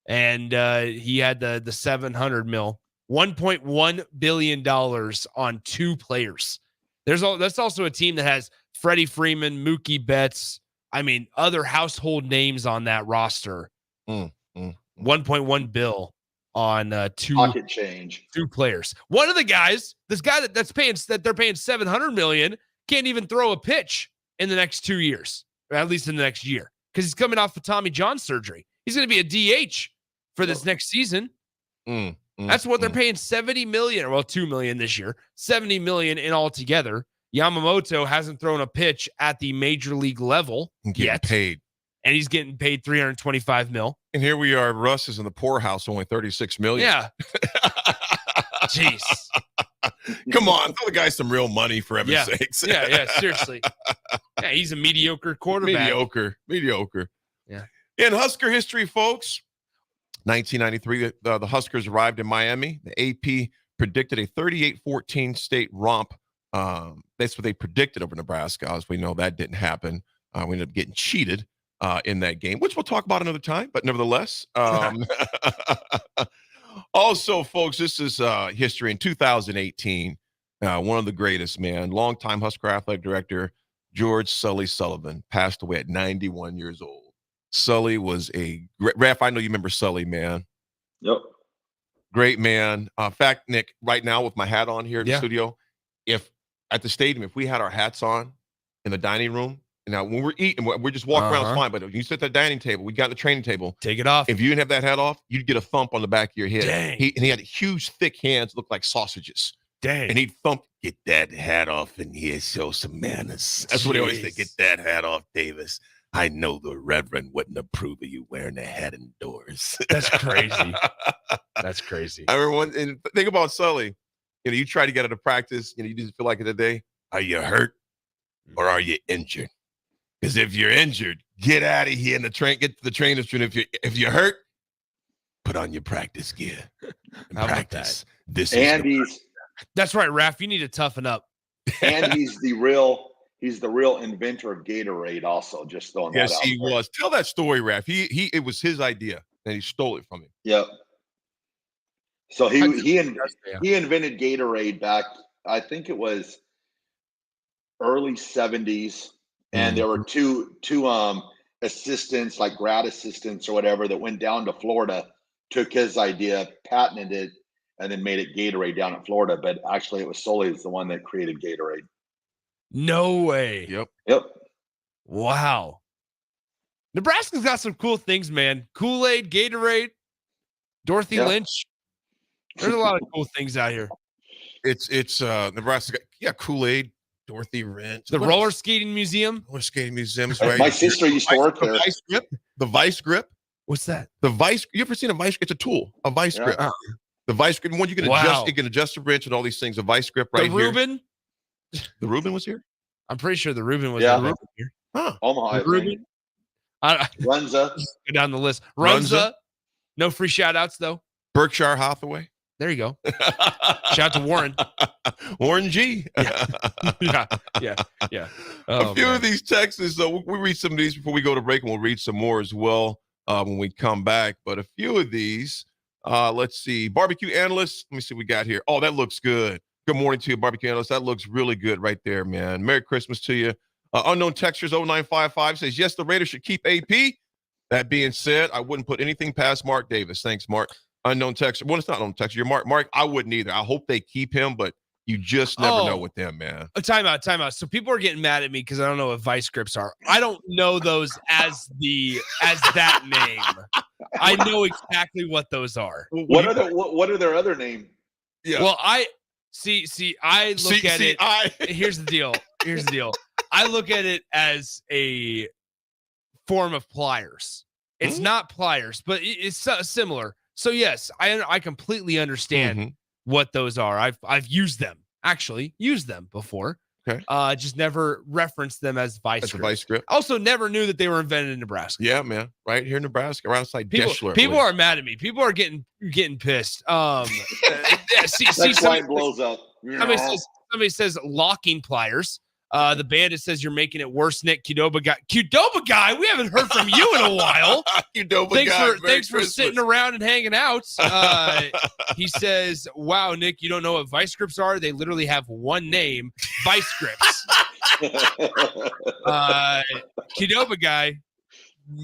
and he had the 700 mil. $1.1 billion on 2 players. That's also a team that has Freddie Freeman, Mookie Betts. I mean, other household names on that roster. 1.1 bill on 2 pocket change. 2 players. One of the guys, this guy that they're paying $700 million, can't even throw a pitch in the next 2 years, or at least in the next year, because he's coming off of Tommy John surgery. He's going to be a DH for this next season. That's what they're paying $70 million. Well, $2 million this year, $70 million in altogether. Yamamoto hasn't thrown a pitch at the major league level yet. Paid. And he's getting paid $325 million. And here we are. Russ is in the poorhouse, only $36 million. Yeah. Jeez. Come on, throw the guy some real money for heaven's sakes. Yeah, seriously. Yeah, he's a mediocre quarterback. Mediocre. Yeah. In Husker history, folks, 1993, the Huskers arrived in Miami. The AP predicted a 38-14 state romp. That's what they predicted over Nebraska. As we know, that didn't happen. We ended up getting cheated in that game, which we'll talk about another time. But nevertheless, also, folks, this is history. In 2018, one of the greatest, longtime Husker athletic director, George Sully Sullivan, passed away at 91 years old. Sully was Raff, I know you remember Sully, man. Yep. Great man. In fact, Nick, right now with my hat on here in the studio, if at the stadium, if we had our hats on in the dining room, and now when we're eating, we're just walking around, it's fine. But if you sit at the dining table, we got the training table. Take it off. If you didn't have that hat off, you'd get a thump on the back of your head. Dang. He had huge, thick hands, looked like sausages. Dang. And he'd thump, get that hat off in here, show some manners. That's what he always said, get that hat off, Davis. I know the Reverend wouldn't approve of you wearing a hat indoors. That's crazy. That's crazy. I remember and think about Sully. You try to get out of practice, you didn't feel like it today. Are you hurt or are you injured? Because if you're injured, get out of here in the train, get to the trainer's room. If you're hurt, put on your practice gear and practice. That's right, Raff. You need to toughen up. And he's the real inventor of Gatorade also, just throwing that out. Yes, he was. Tell that story, Raff. It was his idea and he stole it from him. Yep. So he invented Gatorade back, I think it was early 70s, and there were two assistants, like grad assistants or whatever, that went down to Florida, took his idea, patented it, and then made it Gatorade down in Florida. But actually it was Sully is the one that created Gatorade. No way. Yep. Wow. Nebraska's got some cool things, man. Kool-Aid, Gatorade, Dorothy Lynch. There's a lot of cool things out here. It's Nebraska. Yeah, Kool-Aid, Dorothy Lynch. The roller skating museum. Roller skating museum's right. My sister used to work there. The vice grip. What's that? The vice. You ever seen a vice? It's a tool. A vice grip. The vice grip. One you can adjust. You can adjust the wrench and all these things. A vice grip right here. Reuben. The Reuben was here. I'm pretty sure the Reuben was here. Huh. Omaha. Reuben. Runza. Go down the list. Runza. No free shout outs though. Berkshire Hathaway. There you go. Shout out to Warren. Warren G. Yeah. A few of these texts, so we'll read some of these before we go to break, and we'll read some more as well when we come back. But a few of these, let's see. Barbecue analyst. Let me see what we got here. Oh, that looks good. Good morning to you, barbecue analyst. That looks really good right there, man. Merry Christmas to you. Unknown Textures 0955 says, yes, the Raiders should keep AP. That being said, I wouldn't put anything past Mark Davis. Thanks, Mark. Unknown texture. Well, it's not unknown texture. You're Mark, I wouldn't either. I hope they keep him, but you just never know with them, man. Time out. So people are getting mad at me because I don't know what vice grips are. I don't know those as that name. I know exactly what those are. What are their other name? Yeah. Well, I look at it. Here's the deal. I look at it as a form of pliers. It's not pliers, but it's similar. So yes, I completely understand what those are. I've used them before. Okay. Just never referenced them as vice grips. A vice grip. Also, never knew that they were invented in Nebraska. Yeah, man. Right here in Nebraska, around outside Deschler. People are mad at me. People are getting pissed. That's why it blows up. Somebody says locking pliers. The bandit says you're making it worse, Nick. Qdoba guy, we haven't heard from you in a while. Thanks for sitting around and hanging out. He says, wow, Nick, you don't know what vice grips are? They literally have one name, vice grips. Qdoba guy,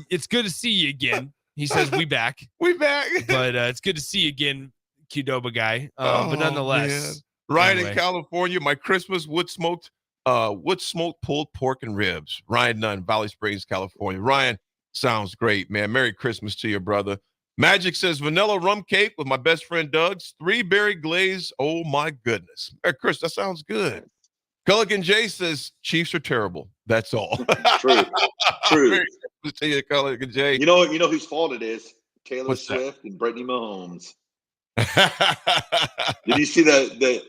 it's good to see you again. He says, we back. But it's good to see you again, Qdoba guy. But nonetheless. Man. Ryan anyway. In California, my Christmas wood smoked pulled pork and ribs. Ryan Nunn, Valley Springs, California. Ryan, sounds great, man. Merry Christmas to your brother. Magic says vanilla rum cake with my best friend Doug's 3-berry glaze. Oh my goodness. Merry Christmas. That sounds good. Culligan J says Chiefs are terrible. That's all. True. Merry Christmas to you, Culligan J. You know whose fault it is? Taylor Swift and Brittany Mahomes. Did you see the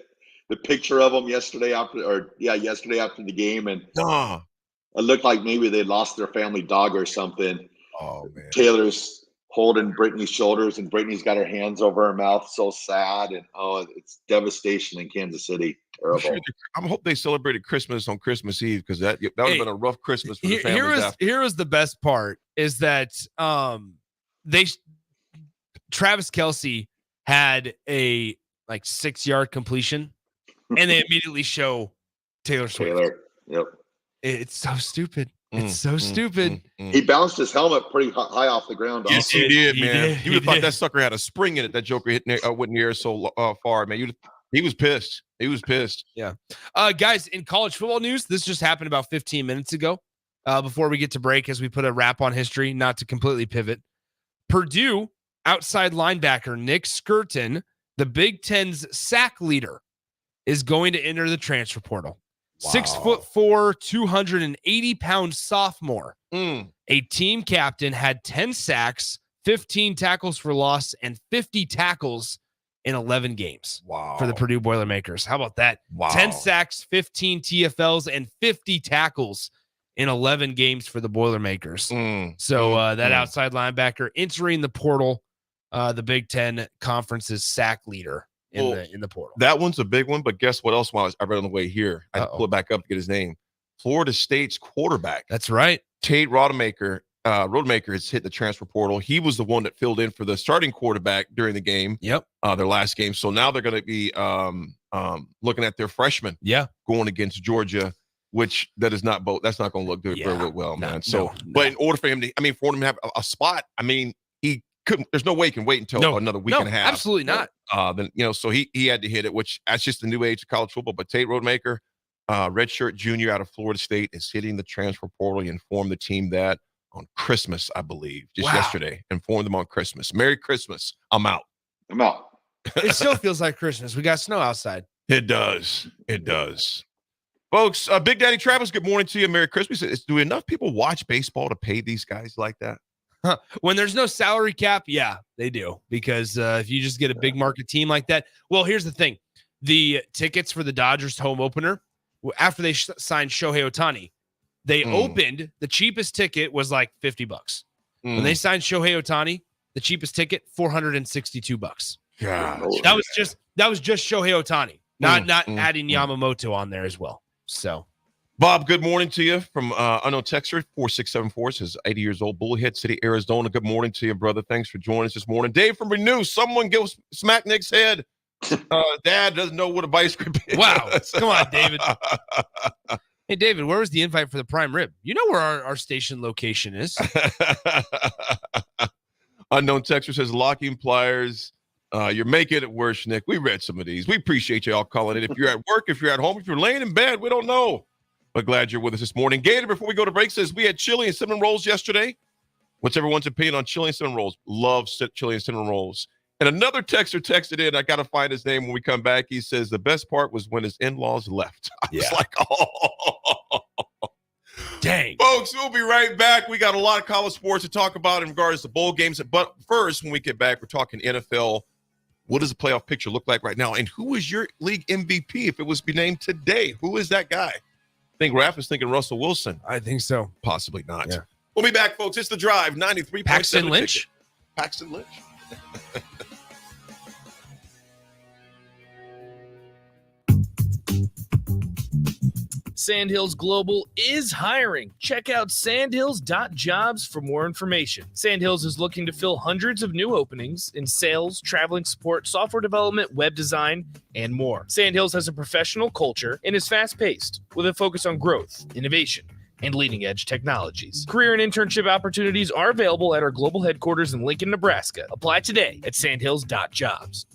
picture of them yesterday after the game, and it looked like maybe they lost their family dog or something. Oh man! Taylor's holding Brittany's shoulders, and Brittany's got her hands over her mouth, so sad, and it's devastation in Kansas City. Terrible. I hope they celebrated Christmas on Christmas Eve because that would have been a rough Christmas for the families. Here was the best part is that Travis Kelce had a 6-yard completion. And they immediately show Taylor Swift. Yep. It's so stupid. It's so stupid. He bounced his helmet pretty high off the ground. Yes, he did, man. You would have thought that sucker had a spring in it. That joker went near so far, man. He was pissed. Yeah. Guys, in college football news, this just happened about 15 minutes ago. Before we get to break, as we put a wrap on history, not to completely pivot. Purdue outside linebacker Nick Skirton, the Big Ten's sack leader, is going to enter the transfer portal. Wow. 6'4", 280-pound sophomore. A team captain, had 10 sacks, 15 tackles for loss, and 50 tackles in 11 games. Wow. For the Purdue Boilermakers. How about that? Wow. 10 sacks, 15 TFLs, and 50 tackles in 11 games for the Boilermakers. That outside linebacker entering the portal, the Big Ten Conference's sack leader. In the portal. That one's a big one, but guess what else I read on the way here? I had to pull it back up to get his name. Florida State's quarterback. That's right. Tate Rodemaker has hit the transfer portal. He was the one that filled in for the starting quarterback during the game. Yep. Their last game. So now they're going to be looking at their freshman. Yeah. Going against Georgia, which that's not going to look good very well, man. But in order for him to have a spot, he couldn't. There's no way he can wait until another week and a half. Absolutely not. So he had to hit it, which that's just the new age of college football. But Tate Rodemaker, redshirt junior out of Florida State, is hitting the transfer portal. He informed the team that on Christmas, I believe, yesterday. Informed them on Christmas. Merry Christmas. I'm out. It still feels like Christmas. We got snow outside. It does. Folks, Big Daddy Travis, good morning to you. Merry Christmas. Do enough people watch baseball to pay these guys like that? When there's no salary cap, yeah, they do. Because if you just get a big market team like that, well, here's the thing. The tickets for the Dodgers home opener, after they signed Shohei Ohtani, they opened, the cheapest ticket was like $50. When they signed Shohei Ohtani, the cheapest ticket, $462. God. That was just Shohei Ohtani, not adding Yamamoto on there as well. So Bob, good morning to you from unknown texter 4674 says 80 years old, Bullhead City, Arizona. Good morning to you, brother. Thanks for joining us this morning. Dave from Renew, someone give smack Nick's head. Dad doesn't know what a vice grip is. Wow. Come on, David. Hey, David, where was the invite for the prime rib? You know where our station location is. Unknown texter says locking pliers You're making it worse, Nick. We read some of these. We appreciate you all calling it. If you're at work, if you're at home, if you're laying in bed, we don't know. But glad you're with us this morning. Gator, before we go to break, says we had chili and cinnamon rolls yesterday. What's everyone's opinion on chili and cinnamon rolls? Love chili and cinnamon rolls. And another texter texted in. I got to find his name when we come back. He says the best part was when his in-laws left. I was like, oh. Dang. Folks, we'll be right back. We got a lot of college sports to talk about in regards to bowl games. But first, when we get back, we're talking NFL. What does the playoff picture look like right now? And who is your league MVP if it was to be named today? Who is that guy? I think Raff is thinking Russell Wilson. I think so. Possibly not. Yeah. We'll be back, folks. It's The Drive, 93.7. Paxton Lynch? Paxton Lynch. Sandhills Global is hiring. Check out sandhills.jobs for more information. Sandhills is looking to fill hundreds of new openings in sales, traveling support, software development, web design, and more. Sandhills has a professional culture and is fast-paced with a focus on growth, innovation, and leading-edge technologies. Career and internship opportunities are available at our global headquarters in Lincoln, Nebraska. Apply today at sandhills.jobs.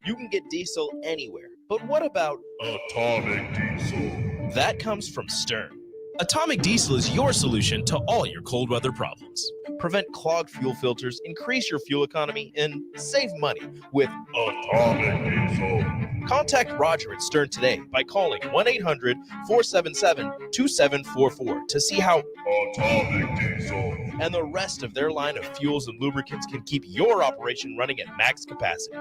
You can get diesel anywhere, but what about Atomic Diesel? That comes from Stern. Atomic Diesel is your solution to all your cold weather problems. Prevent clogged fuel filters, increase your fuel economy, and save money with Atomic Diesel. Contact Roger at Stern today by calling 1-800-477-2744 to see how Atomic Diesel and the rest of their line of fuels and lubricants can keep your operation running at max capacity.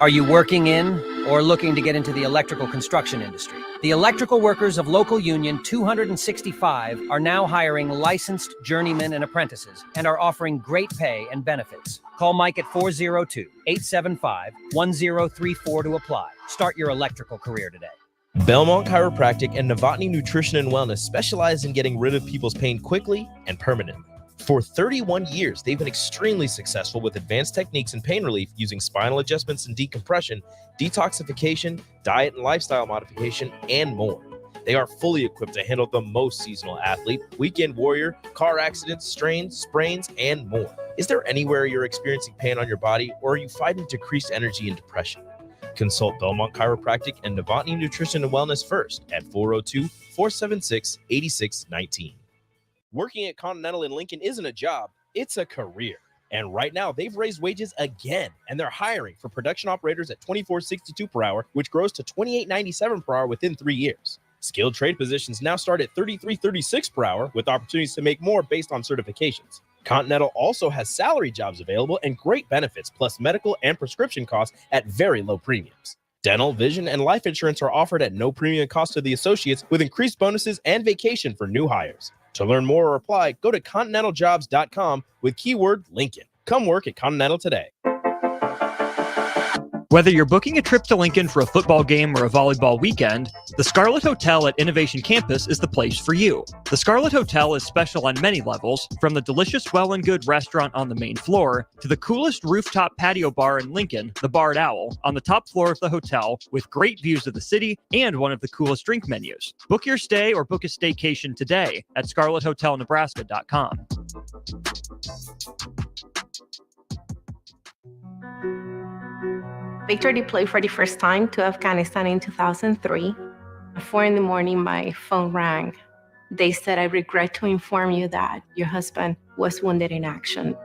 Are you working in or looking to get into the electrical construction industry? The electrical workers of Local Union 265 are now hiring licensed journeymen and apprentices and are offering great pay and benefits. Call Mike at 402-875-1034 to apply. Start your electrical career today. Belmont Chiropractic and Novotny Nutrition and Wellness specialize in getting rid of people's pain quickly and permanently. For 31 years, they've been extremely successful with advanced techniques in pain relief using spinal adjustments and decompression, detoxification, diet and lifestyle modification, and more. They are fully equipped to handle the most seasonal athlete, weekend warrior, car accidents, strains, sprains, and more. Is there anywhere you're experiencing pain on your body, or are you fighting decreased energy and depression? Consult Belmont Chiropractic and Novotny Nutrition and Wellness first at 402-476-8619. Working at Continental in Lincoln isn't a job, it's a career. And right now, they've raised wages again, and they're hiring for production operators at $24.62 per hour, which grows to $28.97 per hour within 3 years. Skilled trade positions now start at $33.36 per hour, with opportunities to make more based on certifications. Continental also has salary jobs available and great benefits, plus medical and prescription costs at very low premiums. Dental, vision, and life insurance are offered at no premium cost to the associates, with increased bonuses and vacation for new hires. To learn more or apply, go to continentaljobs.com with keyword Lincoln. Come work at Continental today. Whether you're booking a trip to Lincoln for a football game or a volleyball weekend, the Scarlet Hotel at Innovation Campus is the place for you. The Scarlet Hotel is special on many levels, from the delicious Well and Good restaurant on the main floor to the coolest rooftop patio bar in Lincoln, the Barred Owl, on the top floor of the hotel with great views of the city and one of the coolest drink menus. Book your stay or book a staycation today at scarlethotelnebraska.com. Victor deployed for the first time to Afghanistan in 2003. At 4 a.m, my phone rang. They said, "I regret to inform you that your husband was wounded in action."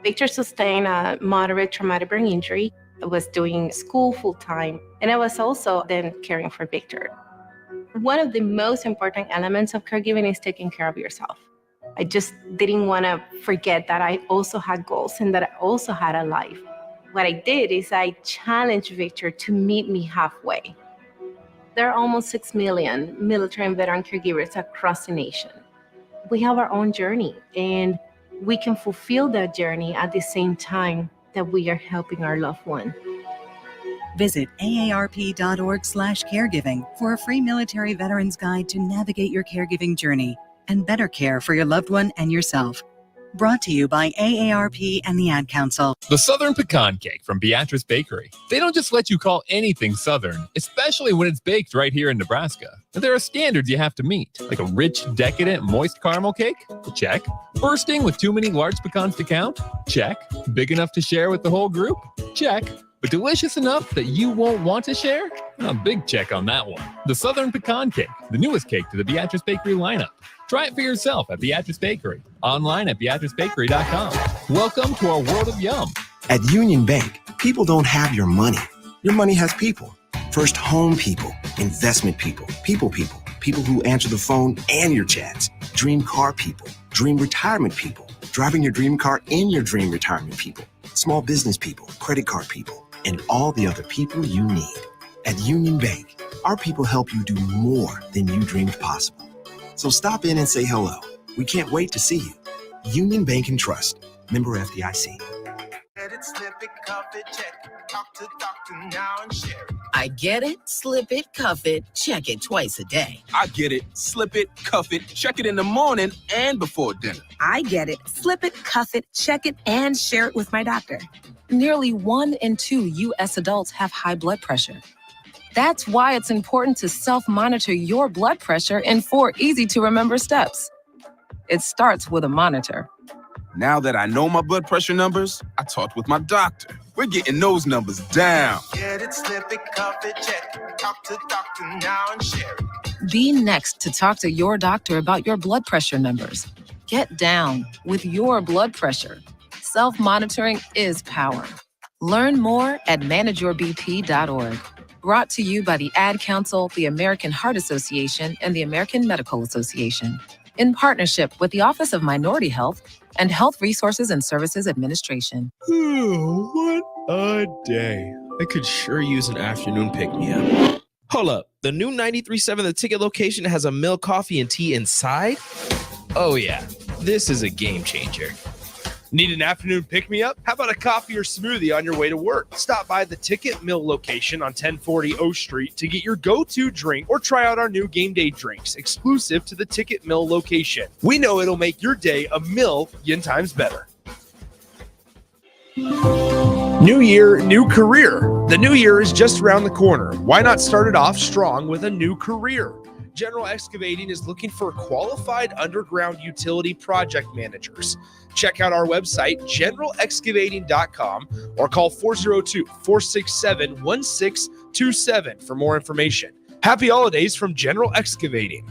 Victor sustained a moderate traumatic brain injury. I was doing school full-time, and I was also then caring for Victor. One of the most important elements of caregiving is taking care of yourself. I just didn't want to forget that I also had goals and that I also had a life. What I did is I challenged Victor to meet me halfway. There are almost 6 million military and veteran caregivers across the nation. We have our own journey, and we can fulfill that journey at the same time that we are helping our loved one. Visit aarp.org/caregiving for a free military veterans guide to navigate your caregiving journey and better care for your loved one and yourself. Brought to you by AARP and the Ad Council. The Southern Pecan Cake from Beatrice Bakery. They don't just let you call anything Southern, especially when it's baked right here in Nebraska. There are standards you have to meet, like a rich, decadent, moist caramel cake? Check. Bursting with too many large pecans to count? Check. Big enough to share with the whole group? Check. But delicious enough that you won't want to share? A big check on that one. The Southern Pecan Cake, the newest cake to the Beatrice Bakery lineup. Try it for yourself at Beatrice Bakery. Online at BeatriceBakery.com. Welcome to our world of yum. At Union Bank, people don't have your money. Your money has people. First home people, investment people, people who answer the phone and your chats, dream car people, dream retirement people, driving your dream car in your dream retirement people, small business people, credit card people, and all the other people you need. At Union Bank, our people help you do more than you dreamed possible. So stop in and say hello. We can't wait to see you. Union Bank and Trust. Member FDIC. I get it, slip it, cuff it, check it twice a day. I get it, slip it, cuff it, check it in the morning and before dinner. I get it, slip it, cuff it, check it, and share it with my doctor. Nearly 1 in 2 U.S. adults have high blood pressure. That's why it's important to self-monitor your blood pressure in 4 easy-to-remember steps. It starts with a monitor. Now that I know my blood pressure numbers, I talked with my doctor. We're getting those numbers down. Get it, slip it, cuff it, check it. Talk to doctor now and share it. Be next to talk to your doctor about your blood pressure numbers. Get down with your blood pressure. Self-monitoring is power. Learn more at manageyourbp.org. Brought to you by the Ad Council, the American Heart Association, and the American Medical Association, in partnership with the Office of Minority Health and Health Resources and Services Administration. What a day. I could sure use an afternoon pick-me-up. Hold up. The new 93.7 The Ticket location has a milk, coffee, and tea inside? Oh yeah, this is a game changer. Need an afternoon pick-me-up? How about a coffee or smoothie on your way to work? Stop by the Ticket Mill location on 1040 O Street to get your go-to drink or try out our new game day drinks, exclusive to the Ticket Mill location. We know it'll make your day a million times better. New year, new career. The new year is just around the corner. Why not start it off strong with a new career? General Excavating is looking for qualified underground utility project managers. Check out our website, generalexcavating.com, or call 402-467-1627 for more information. Happy holidays from General Excavating.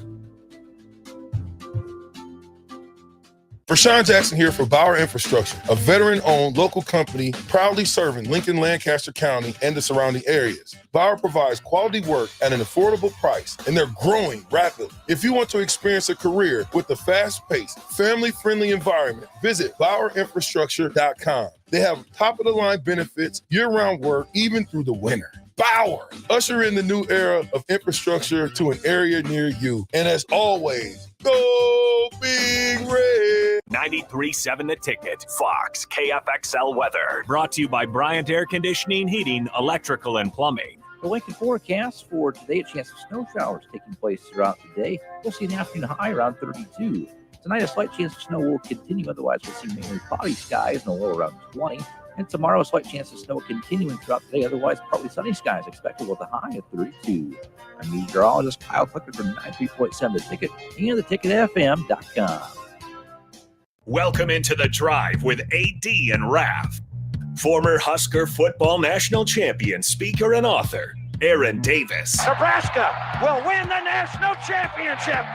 Rashawn Jackson here for Bauer Infrastructure, a veteran-owned local company proudly serving Lincoln, Lancaster County, and the surrounding areas. Bauer provides quality work at an affordable price, and they're growing rapidly. If you want to experience a career with a fast-paced, family-friendly environment, visit BauerInfrastructure.com. They have top-of-the-line benefits, year-round work, even through the winter. Bauer, usher in the new era of infrastructure to an area near you. And as always, go Big Red. 93.7 The Ticket, Fox, KFXL weather. Brought to you by Bryant Air Conditioning, Heating, Electrical, and Plumbing. The Lincoln forecast for today, a chance of snow showers taking place throughout the day. We'll see an afternoon high around 32. Tonight, a slight chance of snow will continue. Otherwise, we'll see mainly cloudy skies and a low around 20. And tomorrow, a slight chance of snow continuing throughout the day. Otherwise, partly sunny skies expected with a high of 32. I'm meteorologist Kyle Flicker from 93.7 The Ticket and theticketfm.com. Welcome into The Drive with AD and Raff. Former Husker football national champion, speaker, and author, Aaron Davis. Nebraska will win the national championship.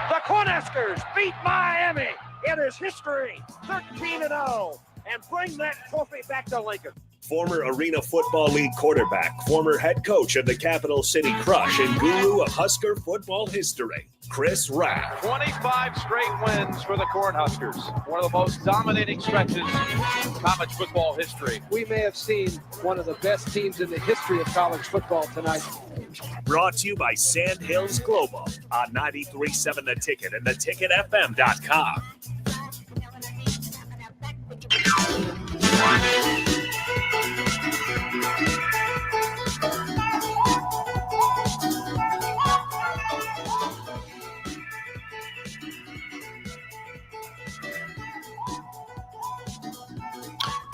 The Cornhuskers beat Miami. It is history, 13-0. And bring that trophy back to Lincoln. Former Arena Football League quarterback, former head coach of the Capital City Crush, and guru of Husker football history, Chris Raff. 25 straight wins for the Cornhuskers. One of the most dominating stretches in college football history. We may have seen one of the best teams in the history of college football tonight. Brought to you by Sand Hills Global on 93.7 The Ticket and theticketfm.com.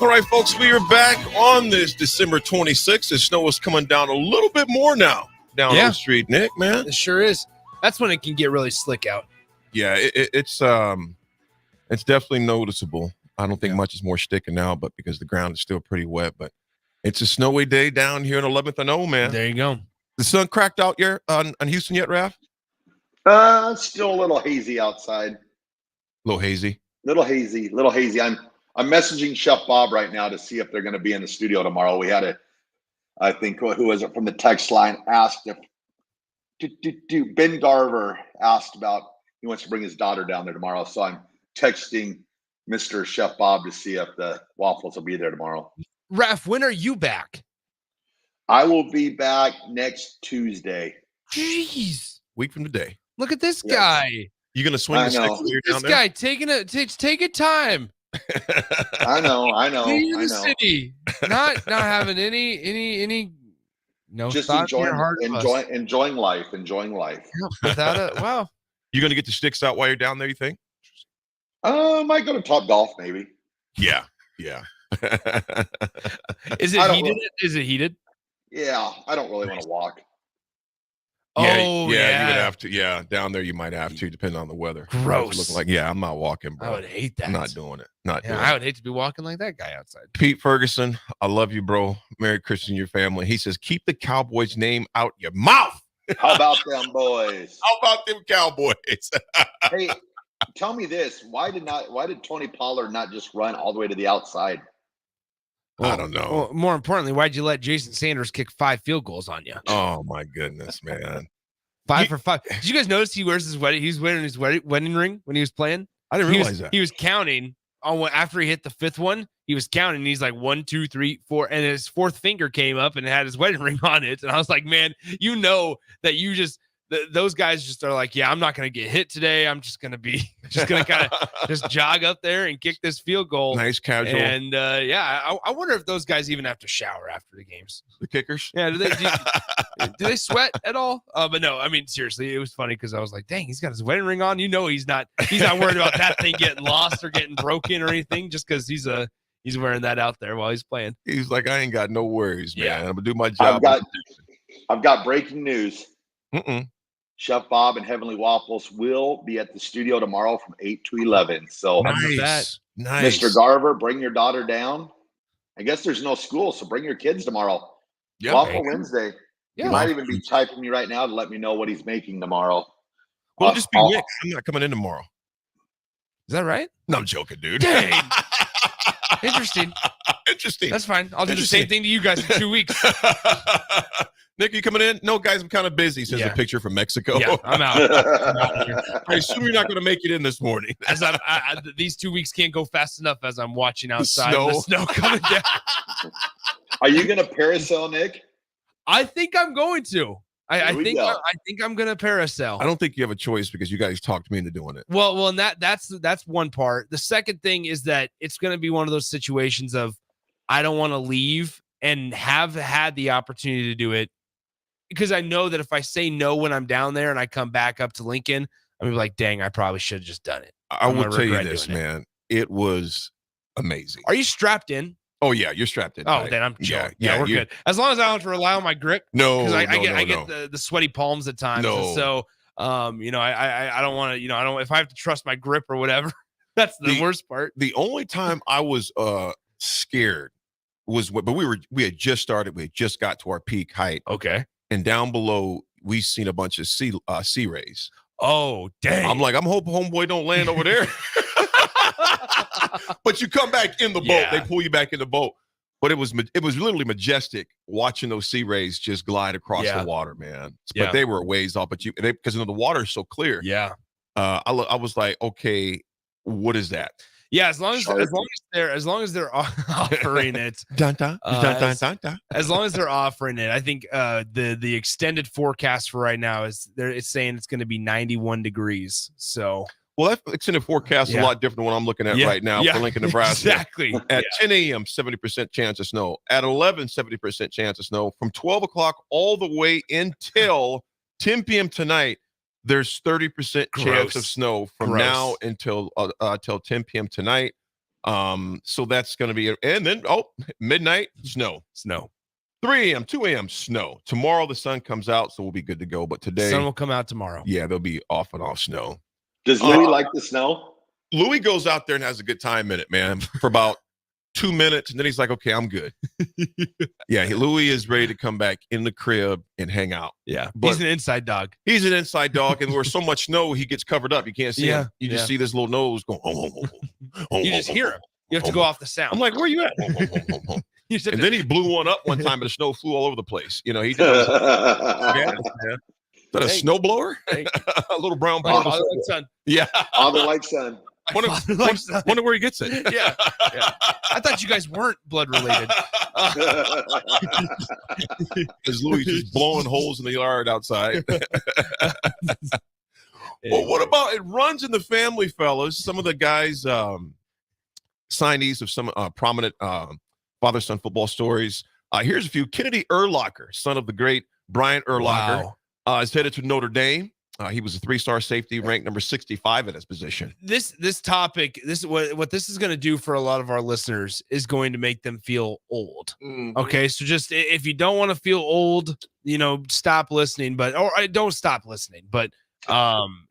All right, folks, we are back on this December 26th. The snow is coming down a little bit more now down the street, Nick, man. It sure is. That's when it can get really slick out. Yeah, it's definitely noticeable. I don't think much is more sticking now, but because the ground is still pretty wet. But it's a snowy day down here in 11th and O, man. There you go. The sun cracked out here on Houston yet, Raff? Still a little hazy outside. A little hazy. Little hazy. I'm messaging Chef Bob right now to see if they're going to be in the studio tomorrow. We had I think, who was it from the text line, asked if Ben Garver asked about, he wants to bring his daughter down there tomorrow. So I'm texting Mr. Chef Bob to see if the waffles will be there tomorrow. Raff, when are you back? I will be back next Tuesday. Jeez. Week from today. Look at this guy. You going to swing the stick when you're down this there? guy taking time. I know. Clean the city. Not having any no just thought in your heart. enjoying life. Without it, wow. You going to get the sticks out while you're down there, you think? Might go to Top Golf, maybe. Yeah. Is it heated? Is it heated? Yeah, I don't really want to walk. Yeah, you would have to. Yeah, down there you might have to, depending on the weather. Gross. I'm not walking, bro. I would hate that. I'm not doing it. I would hate to be walking like that guy outside. Pete Ferguson, I love you, bro. Merry Christmas and your family. He says, keep the Cowboys' name out your mouth. How about them boys? How about them Cowboys? Hey, tell me this: why did Tony Pollard not just run all the way to the outside? I don't know. Well, more importantly, why'd you let Jason Sanders kick 5 field goals on you? Oh my goodness, man! 5 for 5. Did you guys notice he wears his wedding? He's wearing his wedding ring when he was playing. I didn't realize that. He was counting on after he hit the 5th one. He was counting. And he's like 1, 2, 3, 4, and his 4th finger came up and had his wedding ring on it. And I was like, man, you know that you just. Those guys just are like, yeah, I'm not going to get hit today. I'm just going to kind of just jog up there and kick this field goal. Nice casual. And I wonder if those guys even have to shower after the games. The kickers? Yeah. Do they sweat at all? But no, I mean, seriously, it was funny because I was like, dang, he's got his wedding ring on. You know, he's not worried about that thing getting lost or getting broken or anything just because he's wearing that out there while he's playing. He's like, I ain't got no worries, man. Yeah. I'm gonna do my job. I've got breaking news. Mm-mm. Chef Bob and Heavenly Waffles will be at the studio tomorrow from 8 to 11. So, Nice. Mr. Garver, bring your daughter down. I guess there's no school, so bring your kids tomorrow. Yeah, Waffle Wednesday. Yeah. He might even be typing me right now to let me know what he's making tomorrow. Well, just be Nick. I'm not coming in tomorrow. Is that right? No, I'm joking, dude. Dang. Interesting. Interesting. That's fine. I'll do the same thing to you guys in 2 weeks. Nick, are you coming in? No, guys, I'm kind of busy. Sends a picture from Mexico. Yeah, I'm out. I assume you're not going to make it in this morning. As these 2 weeks can't go fast enough as I'm watching outside Snow. the snow coming down. Are you going to parasail, Nick? I think I'm going to. I think I'm going to parasail. I don't think you have a choice because you guys talked me into doing it. Well, and that's one part. The second thing is that it's going to be one of those situations of I don't want to leave and have had the opportunity to do it. Because I know that if I say no when I'm down there and I come back up to Lincoln, I'm gonna be like, dang, I probably should have just done it. I will tell you this, man. It was amazing. Are you strapped in? Oh, yeah, you're strapped in. Oh, then I'm chill. Yeah, we're you're good. As long as I don't have to rely on my grip. No, because I no. get the sweaty palms at times. No. And so I don't want to, I don't, if I have to trust my grip or whatever, that's the worst part. The only time I was scared was but we had just started, we had just got to our peak height. Okay. And down below, we seen a bunch of sea rays. Oh, dang. I'm like, I'm hoping homeboy don't land over there. But you come back in the boat. They pull you back in the boat. But it was literally majestic watching those sea rays just glide across the water, man. But they were a ways off. But because the water is so clear. Yeah. I was like, okay, what is that? Yeah, as long as they're offering it, as long as they're offering it, I think the extended forecast for right now is it's saying it's going to be 91 degrees. So, well, that extended forecast is a lot different than what I'm looking at right now for Lincoln, Nebraska. Exactly. At 10 a.m., 70% chance of snow. At 11, 70% chance of snow. From 12 o'clock all the way until 10 p.m. tonight. There's 30% chance of snow from now until 10 p.m. tonight. So that's going to be, and then, midnight, snow. 3 a.m., 2 a.m., snow. Tomorrow the sun comes out, so we'll be good to go. But today, sun will come out tomorrow. Yeah, there'll be off and off snow. Does Louis like the snow? Louis goes out there and has a good time in it, man, for about 2 minutes, and then he's like, okay, I'm good. Yeah, Louis is ready to come back in the crib and hang out. Yeah, but he's an inside dog. He's an inside dog, and there's so much snow, he gets covered up. You can't see him. You just see this little nose going, you just hear him. You have to go off the sound. I'm like, where are you at? And then he blew one up one time, and the snow flew all over the place. You know, he does. Is that a snowblower? A little brown ball. Father like son. Yeah. Father like son. Wonder where he gets it. Yeah. I thought you guys weren't blood related. Because Louis just blowing holes in the yard outside. Well, what about it runs in the family, fellas? Some of the guys, signees of some prominent father-son football stories. Here's a few. Kennedy Urlacher, son of the great Brian Urlacher, is headed to Notre Dame. He was a 3-star safety, ranked number 65 at his position. This topic, this is what this is going to do for a lot of our listeners is going to make them feel old. Mm-hmm. Okay, so just if you don't want to feel old, stop listening. Or don't stop listening. But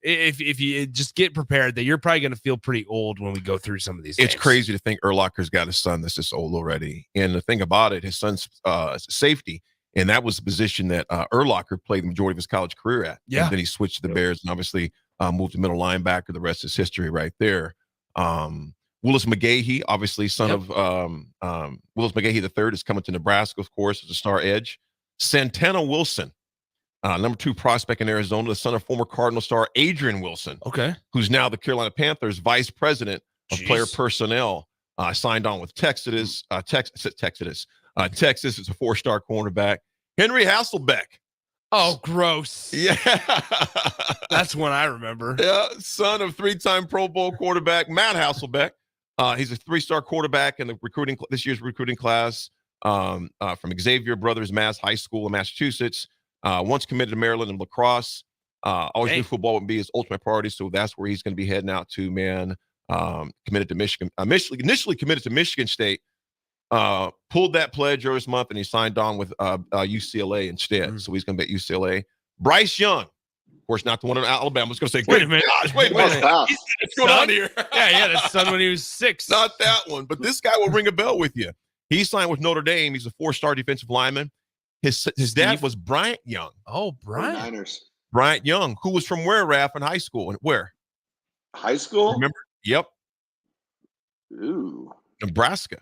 if you just get prepared that you're probably going to feel pretty old when we go through some of these. It's games. crazy to think Urlacher's got a son that's this old already. And the thing about it, his son's safety. And that was the position that Urlacher played the majority of his college career at. Yeah. And then he switched to the Bears and obviously moved to middle linebacker. The rest is history right there. Willis McGahee, obviously son of Willis McGahee III, is coming to Nebraska, of course, as a star edge. Santana Wilson, number 2 prospect in Arizona, the son of former Cardinal star Adrian Wilson. Okay. Who's now the Carolina Panthers vice president of player personnel. Signed on with Texas. Texas is a 4-star cornerback. Henry Hasselbeck. Oh, gross. Yeah. That's one I remember. Yeah, son of 3-time Pro Bowl quarterback Matt Hasselbeck. He's a 3-star quarterback in this year's recruiting class from Xavier Brothers Mass High School in Massachusetts. Once committed to Maryland and lacrosse. Always knew football would be his ultimate priority, so that's where he's going to be heading out to, man. Committed to Michigan. Initially committed to Michigan State. Pulled that pledge earlier this month, and he signed on with UCLA instead. So he's going to be at UCLA. Bryce Young, of course, not the one in Alabama. I was going to say, wait a minute. Wait a minute. What's going on here? Yeah, he had a son when he was 6. Not that one, but this guy will ring a bell with you. He signed with Notre Dame. He's a 4-star defensive lineman. His dad was Bryant Young. Oh, Bryant. Niners. Bryant Young, who was from where, Raff, in high school? And where? High school? Remember? Yep. Ooh. Nebraska.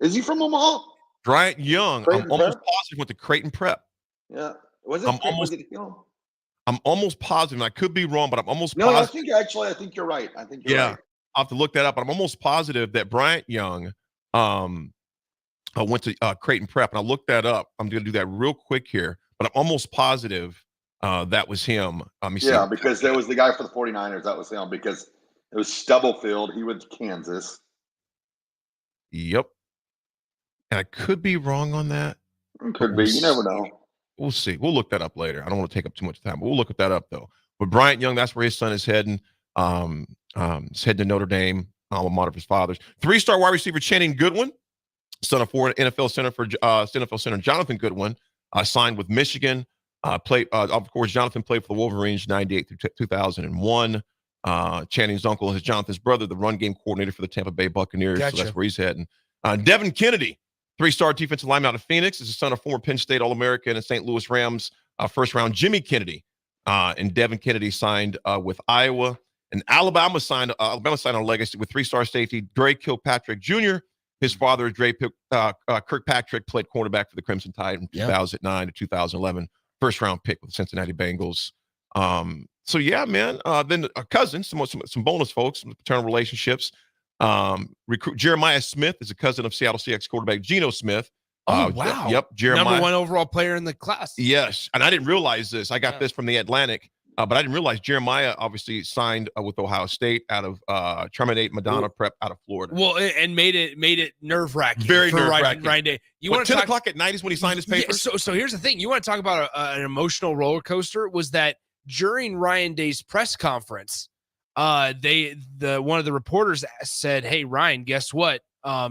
Is he from Omaha? Bryant Young. Creighton I'm almost Prep? positive went to Creighton Prep. Yeah. Was it? I'm almost positive, and I could be wrong, but I'm almost No, positive. I think you're right. I think you're right. I'll have to look that up, but I'm almost positive that Bryant Young went to Creighton Prep, and I looked that up. I'm going to do that real quick here, but I'm almost positive that was him. Yeah, because there was the guy for the 49ers. That was him because it was Stubblefield. He went to Kansas. Yep. And I could be wrong on that. Could be. You never know. We'll see. We'll look that up later. I don't want to take up too much time, but we'll look that up, though. But Bryant Young, that's where his son is heading. He's heading to Notre Dame, alma mater of his father's. 3-star wide receiver Channing Goodwin, son of former NFL center Jonathan Goodwin, signed with Michigan. Of course, Jonathan played for the Wolverines 98 through 2001. Channing's uncle is Jonathan's brother, the run game coordinator for the Tampa Bay Buccaneers. Gotcha. So that's where he's heading. Devin Kennedy, 3-star defensive lineman out of Phoenix, is the son of former Penn State All-American and St. Louis Rams first-round Jimmy Kennedy. And Devin Kennedy signed with Iowa. And Alabama signed on legacy with 3-star safety Dre Kilpatrick Jr. His father, Kirkpatrick, played cornerback for the Crimson Tide from 2009 to 2011. First-round pick with the Cincinnati Bengals. So, yeah, man. Then a cousin, some bonus folks, some paternal relationships. Recruit Jeremiah Smith is a cousin of Seattle Seahawks quarterback Geno Smith. Oh, wow. Yep. Jeremiah. #1 overall player in the class. Yes. And I didn't realize this. I got this from The Atlantic, but I didn't realize Jeremiah obviously signed with Ohio State out of Terminate Madonna Prep out of Florida. Well, and made it nerve-wracking. Very for nerve-wracking. Ryan Day. You want 10 o'clock at night is when he signed his papers? Yeah, so here's the thing. You want to talk about an emotional roller coaster was that during Ryan Day's press conference, one of the reporters said, "Hey, Ryan, guess what?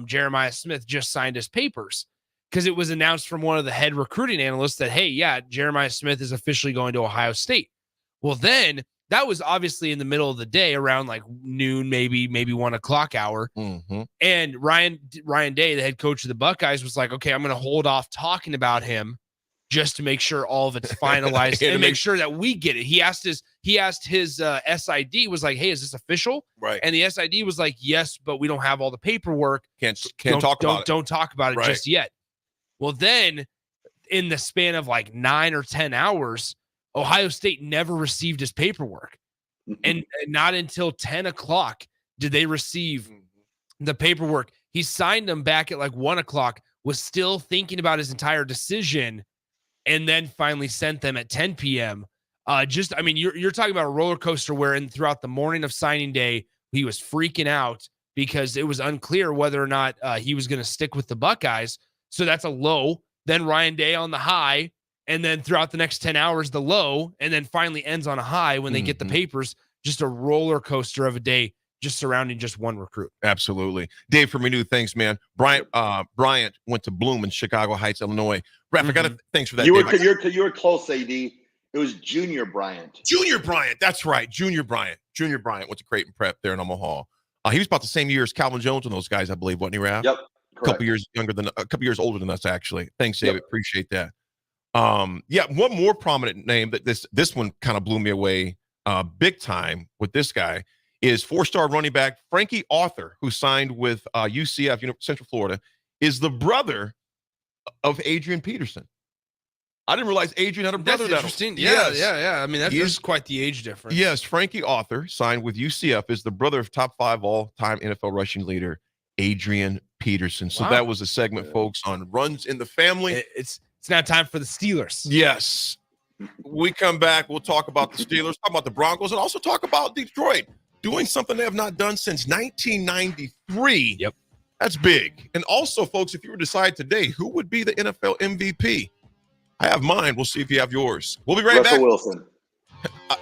Jeremiah Smith just signed his papers," because it was announced from one of the head recruiting analysts that, hey, yeah, Jeremiah Smith is officially going to Ohio State. Well, then that was obviously in the middle of the day around like noon, maybe 1 o'clock hour. Mm-hmm. And Ryan Day, the head coach of the Buckeyes, was like, okay, I'm going to hold off talking about him just to make sure all of it's finalized and make sure that we get it. He asked his SID, was like, hey, is this official? Right. And the SID was like, yes, but we don't have all the paperwork. Can't talk about it. Don't talk about it just yet. Well, then in the span of like 9 or 10 hours, Ohio State never received his paperwork. And not until 10 o'clock did they receive the paperwork. He signed them back at like 1 o'clock, was still thinking about his entire decision, and then finally sent them at 10 p.m. You're talking about a roller coaster where throughout the morning of signing day, he was freaking out because it was unclear whether or not he was going to stick with the Buckeyes. So that's a low. Then Ryan Day on the high. And then throughout the next 10 hours, the low, and then finally ends on a high when they get the papers. Just a roller coaster of a day just surrounding just one recruit. Absolutely. Dave from Renew, thanks, man. Bryant went to Bloom in Chicago Heights, Illinois. Raff, I got to thanks for that. You were close, AD. It was Junior Bryant. Junior Bryant, that's right. Junior Bryant went to Creighton Prep there in Omaha. He was about the same year as Calvin Jones and those guys, I believe, wasn't he, Raff? Yep. A couple years older than us, actually. Thanks, David. Yep. Appreciate that. One more prominent name that this one kind of blew me away big time with this guy is 4-star running back Frankie Arthur, who signed with UCF, Central Florida, is the brother of Adrian Peterson. I didn't realize Adrian had a brother. That's interesting. Yeah. I mean, that's quite the age difference. Yes, Frankie Arthur signed with UCF is the brother of top 5 all-time NFL rushing leader Adrian Peterson. So that was a segment, folks, on runs in the family. It's now time for the Steelers. Yes. We come back, we'll talk about the Steelers, talk about the Broncos, and also talk about Detroit doing something they have not done since 1993. Yep. That's big. And also, folks, if you were to decide today, who would be the NFL MVP? I have mine. We'll see if you have yours. We'll be right back. Russell Wilson.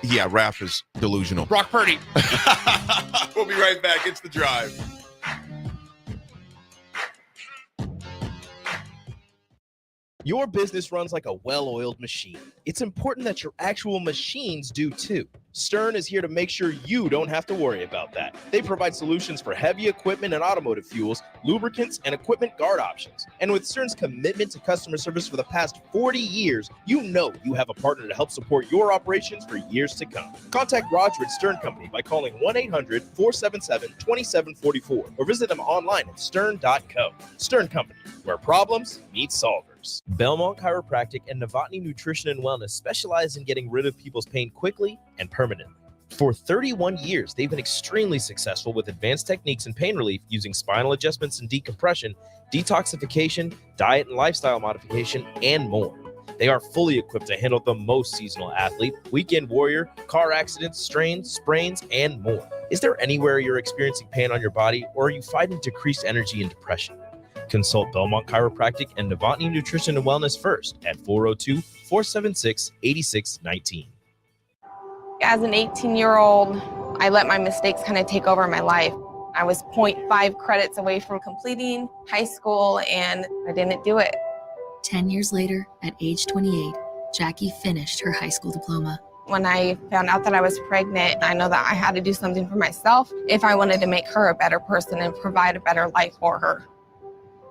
Yeah, Raff is delusional. Brock Purdy. We'll be right back. It's The Drive. Your business runs like a well-oiled machine. It's important that your actual machines do too. Stern is here to make sure you don't have to worry about that. They provide solutions for heavy equipment and automotive fuels, lubricants, and equipment guard options. And with Stern's commitment to customer service for the past 40 years, you know you have a partner to help support your operations for years to come. Contact Roger at Stern Company by calling 1-800-477-2744 or visit them online at stern.co. Stern Company, where problems meet solvers. Belmont Chiropractic and Novotny Nutrition and Wellness specialize in getting rid of people's pain quickly and permanently. For 31 years, they've been extremely successful with advanced techniques in pain relief using spinal adjustments and decompression, detoxification, diet and lifestyle modification, and more. They are fully equipped to handle the most seasonal athlete, weekend warrior, car accidents, strains, sprains, and more. Is there anywhere you're experiencing pain on your body, or are you fighting decreased energy and depression? Consult Belmont Chiropractic and Novotny Nutrition and Wellness first at 402-476-8619. As an 18-year-old, I let my mistakes kind of take over my life. I was 0.5 credits away from completing high school, and I didn't do it. 10 years later, at age 28, Jackie finished her high school diploma. When I found out that I was pregnant, I know that I had to do something for myself if I wanted to make her a better person and provide a better life for her.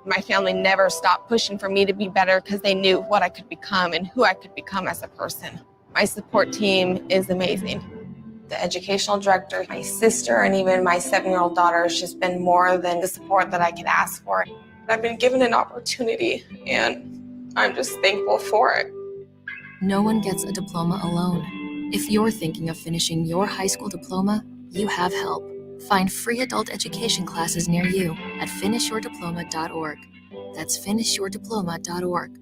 My family never stopped pushing for me to be better because they knew what I could become and who I could become as a person. My support team is amazing. The educational director, my sister, and even my 7-year-old daughter has just been more than the support that I could ask for. I've been given an opportunity, and I'm just thankful for it. No one gets a diploma alone. If you're thinking of finishing your high school diploma, you have help. Find free adult education classes near you at finishyourdiploma.org. That's finishyourdiploma.org.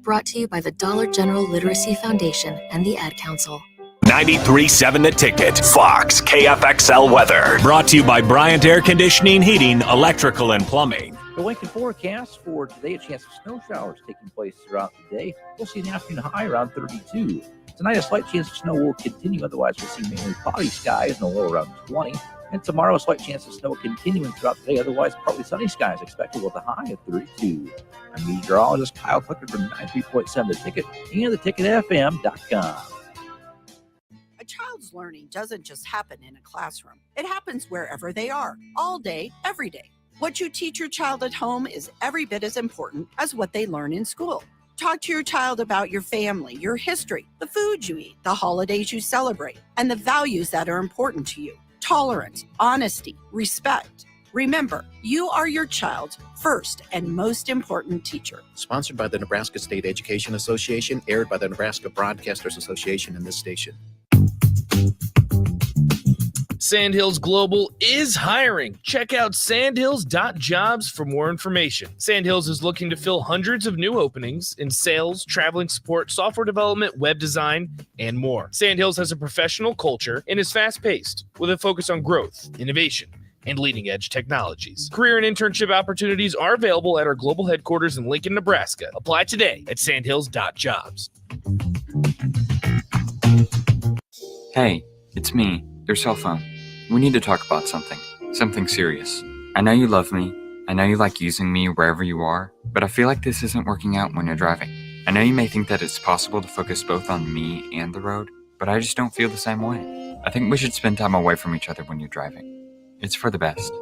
Brought to you by the Dollar General Literacy Foundation and the Ad Council. 93.7 The Ticket, Fox, KFXL weather. Brought to you by Bryant Air Conditioning, Heating, Electrical, and Plumbing. The Lincoln forecast for today, a chance of snow showers taking place throughout the day. We'll see an afternoon high around 32. Tonight, a slight chance of snow will continue. Otherwise, we'll see mainly cloudy skies and a low around 20. And tomorrow, a slight chance of snow continuing throughout the day. Otherwise, partly sunny skies expected with a high of 32. I'm meteorologist Kyle Clifford from 93.7 The Ticket and theticketfm.com. A child's learning doesn't just happen in a classroom. It happens wherever they are, all day, every day. What you teach your child at home is every bit as important as what they learn in school. Talk to your child about your family, your history, the food you eat, the holidays you celebrate, and the values that are important to you. Tolerance, honesty, respect. Remember, you are your child's first and most important teacher. Sponsored by the Nebraska State Education Association, aired by the Nebraska Broadcasters Association and this station. Sandhills Global is hiring. Check out sandhills.jobs for more information. Sandhills is looking to fill hundreds of new openings in sales, traveling support, software development, web design, and more. Sandhills has a professional culture and is fast-paced with a focus on growth, innovation, and leading-edge technologies. Career and internship opportunities are available at our global headquarters in Lincoln, Nebraska. Apply today at sandhills.jobs. Hey, it's me, your cell phone. We need to talk about something serious. I know you love me, I know you like using me wherever you are, but I feel like this isn't working out when you're driving. I know you may think that it's possible to focus both on me and the road, but I just don't feel the same way. I think we should spend time away from each other when you're driving. It's for the best.